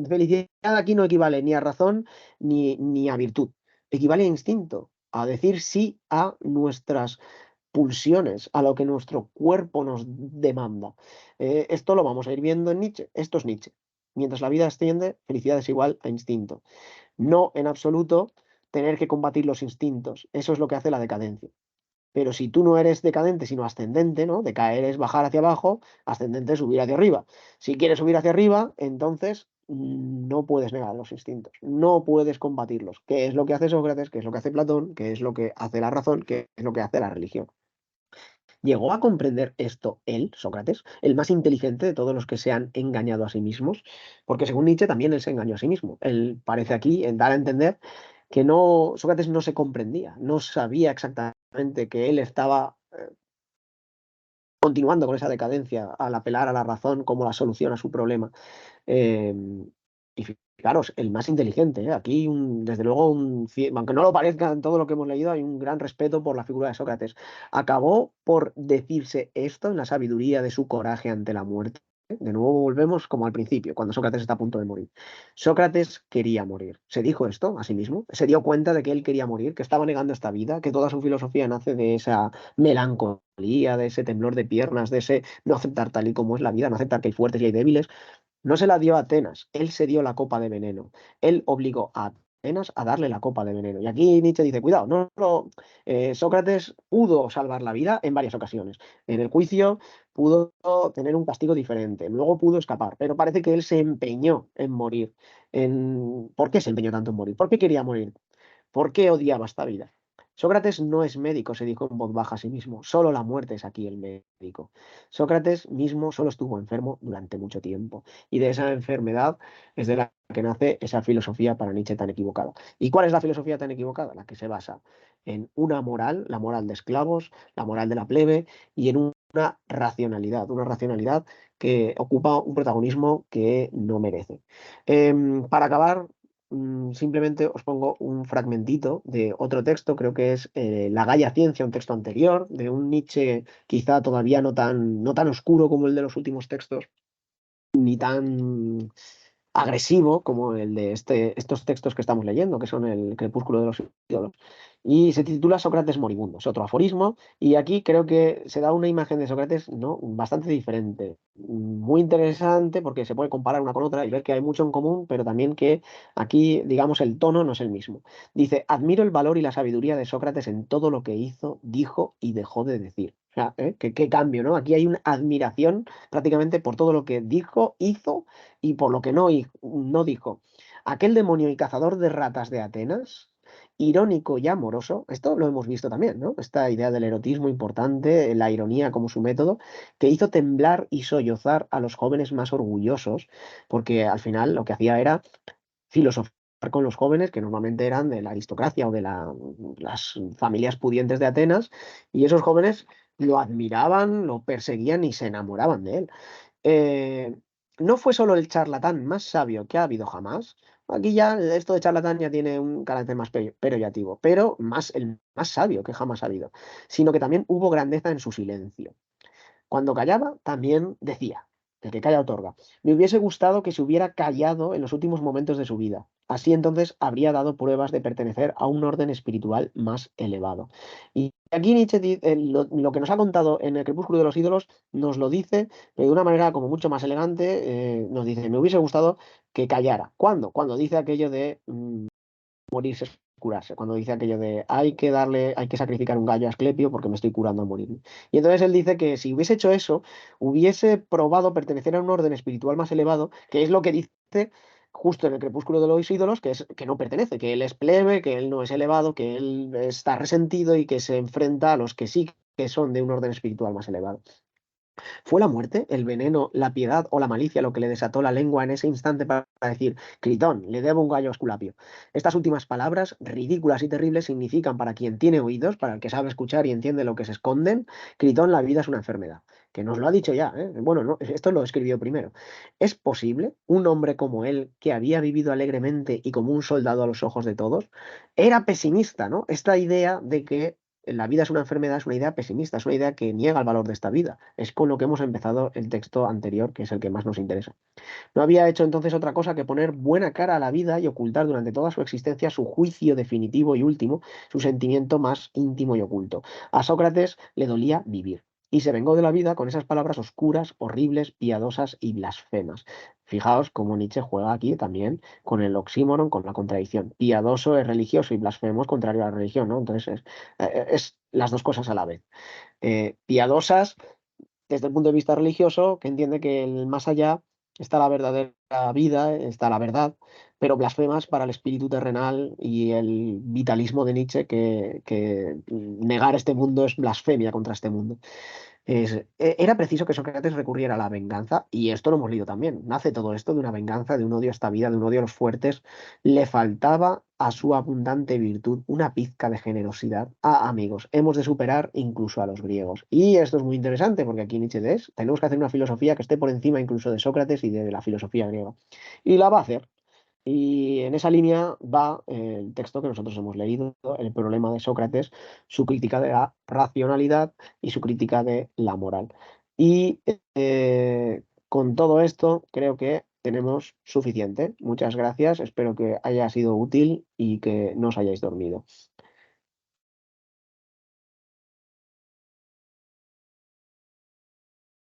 Felicidad aquí no equivale ni a razón ni a virtud, equivale a instinto, a decir sí a nuestras pulsiones, a lo que nuestro cuerpo nos demanda. Esto lo vamos a ir viendo en Nietzsche. Esto es Nietzsche. Mientras la vida asciende, felicidad es igual a instinto. No en absoluto tener que combatir los instintos. Eso es lo que hace la decadencia. Pero si tú no eres decadente, sino ascendente, ¿no? Decaer es bajar hacia abajo, ascendente es subir hacia arriba. Si quieres subir hacia arriba, entonces no puedes negar los instintos, no puedes combatirlos. ¿Qué es lo que hace Sócrates? ¿Qué es lo que hace Platón? ¿Qué es lo que hace la razón? ¿Qué es lo que hace la religión? ¿Llegó a comprender esto él, Sócrates, el más inteligente de todos los que se han engañado a sí mismos? Porque según Nietzsche también él se engañó a sí mismo. Él parece aquí en dar a entender que no, Sócrates no se comprendía, no sabía exactamente que él estaba continuando con esa decadencia al apelar a la razón como la solución a su problema. Eh, y fijaros, el más inteligente, ¿eh? Aquí, desde luego, aunque no lo parezca en todo lo que hemos leído, hay un gran respeto por la figura de Sócrates. Acabó por decirse esto en la sabiduría de su coraje ante la muerte. De nuevo volvemos como al principio, cuando Sócrates está a punto de morir. Sócrates quería morir. Se dijo esto a sí mismo. Se dio cuenta de que él quería morir, que estaba negando esta vida, que toda su filosofía nace de esa melancolía, de ese temblor de piernas, de ese no aceptar tal y como es la vida, no aceptar que hay fuertes y hay débiles. No se la dio a Atenas, él se dio la copa de veneno. Él obligó a Atenas a darle la copa de veneno. Y aquí Nietzsche dice, cuidado, Sócrates pudo salvar la vida en varias ocasiones. En el juicio pudo tener un castigo diferente, luego pudo escapar, pero parece que él se empeñó en morir. ¿Por qué se empeñó tanto en morir? ¿Por qué quería morir? ¿Por qué odiaba esta vida? Sócrates no es médico, se dijo en voz baja a sí mismo. Solo la muerte es aquí el médico. Sócrates mismo solo estuvo enfermo durante mucho tiempo. Y de esa enfermedad es de la que nace esa filosofía para Nietzsche tan equivocada. ¿Y cuál es la filosofía tan equivocada? La que se basa en una moral, la moral de esclavos, la moral de la plebe y en una racionalidad que ocupa un protagonismo que no merece. Para acabar, simplemente os pongo un fragmentito de otro texto, creo que es La Gaia Ciencia, un texto anterior, de un Nietzsche quizá todavía no tan oscuro como el de los últimos textos, ni tan agresivo como el de estos textos que estamos leyendo, que son el Crepúsculo de los ídolos. Y se titula Sócrates moribundo. Es otro aforismo. Y aquí creo que se da una imagen de Sócrates, ¿no?, bastante diferente. Muy interesante porque se puede comparar una con otra y ver que hay mucho en común, pero también que aquí, digamos, el tono no es el mismo. Dice, admiro el valor y la sabiduría de Sócrates en todo lo que hizo, dijo y dejó de decir. O sea, qué cambio, ¿no? Aquí hay una admiración prácticamente por todo lo que dijo, hizo y por lo que no dijo. Aquel demonio y cazador de ratas de Atenas, irónico y amoroso, esto lo hemos visto también, ¿no? Esta idea del erotismo importante, la ironía como su método, que hizo temblar y sollozar a los jóvenes más orgullosos, porque al final lo que hacía era filosofar con los jóvenes, que normalmente eran de la aristocracia o de las familias pudientes de Atenas, y esos jóvenes lo admiraban, lo perseguían y se enamoraban de él. Eh, no fue solo el charlatán más sabio que ha habido jamás. Aquí ya esto de charlatán ya tiene un carácter más peyorativo, pero el más sabio que jamás ha habido, sino que también hubo grandeza en su silencio. Cuando callaba, también decía, el que calla otorga. Me hubiese gustado que se hubiera callado en los últimos momentos de su vida. Así entonces habría dado pruebas de pertenecer a un orden espiritual más elevado. Y aquí Nietzsche, lo que nos ha contado en el Crepúsculo de los ídolos, nos lo dice, pero de una manera como mucho más elegante. Nos dice, me hubiese gustado que callara. ¿Cuándo? Cuando dice aquello de morirse es curarse. Cuando dice aquello de hay que sacrificar un gallo a Asclepio porque me estoy curando a morirme. Y entonces él dice que si hubiese hecho eso, hubiese probado pertenecer a un orden espiritual más elevado, que es lo que dice justo en el Crepúsculo de los ídolos, que es que no pertenece, que él es plebe, que él no es elevado, que él está resentido y que se enfrenta a los que sí que son de un orden espiritual más elevado. ¿Fue la muerte, el veneno, la piedad o la malicia lo que le desató la lengua en ese instante para decir, Critón, le debo un gallo a Esculapio? Estas últimas palabras, ridículas y terribles, significan para quien tiene oídos, para el que sabe escuchar y entiende lo que se esconden, Critón, la vida es una enfermedad. Que nos lo ha dicho ya, ¿eh? Bueno, no, esto lo escribió primero. ¿Es posible un hombre como él, que había vivido alegremente y como un soldado a los ojos de todos? Era pesimista, ¿no? Esta idea de que la vida es una enfermedad es una idea pesimista, es una idea que niega el valor de esta vida. Es con lo que hemos empezado el texto anterior, que es el que más nos interesa. No había hecho entonces otra cosa que poner buena cara a la vida y ocultar durante toda su existencia su juicio definitivo y último, su sentimiento más íntimo y oculto. A Sócrates le dolía vivir. Y se vengó de la vida con esas palabras oscuras, horribles, piadosas y blasfemas. Fijaos cómo Nietzsche juega aquí también con el oxímoron, con la contradicción. Piadoso es religioso y blasfemo es contrario a la religión, ¿no? Entonces es las dos cosas a la vez. Piadosas desde el punto de vista religioso, que entiende que el más allá está la verdadera vida, está la verdad, pero blasfemas para el espíritu terrenal y el vitalismo de Nietzsche, que negar este mundo es blasfemia contra este mundo. Era preciso que Sócrates recurriera a la venganza, y esto lo hemos leído también. Nace todo esto de una venganza, de un odio a esta vida, de un odio a los fuertes. Le faltaba a su abundante virtud una pizca de generosidad. Ah, amigos, hemos de superar incluso a los griegos. Y esto es muy interesante porque aquí Nietzsche tenemos que hacer una filosofía que esté por encima incluso de Sócrates y de la filosofía griega. Y la va a hacer. Y en esa línea va el texto que nosotros hemos leído, el problema de Sócrates, su crítica de la racionalidad y su crítica de la moral. Y con todo esto creo que tenemos suficiente. Muchas gracias, espero que haya sido útil y que no os hayáis dormido.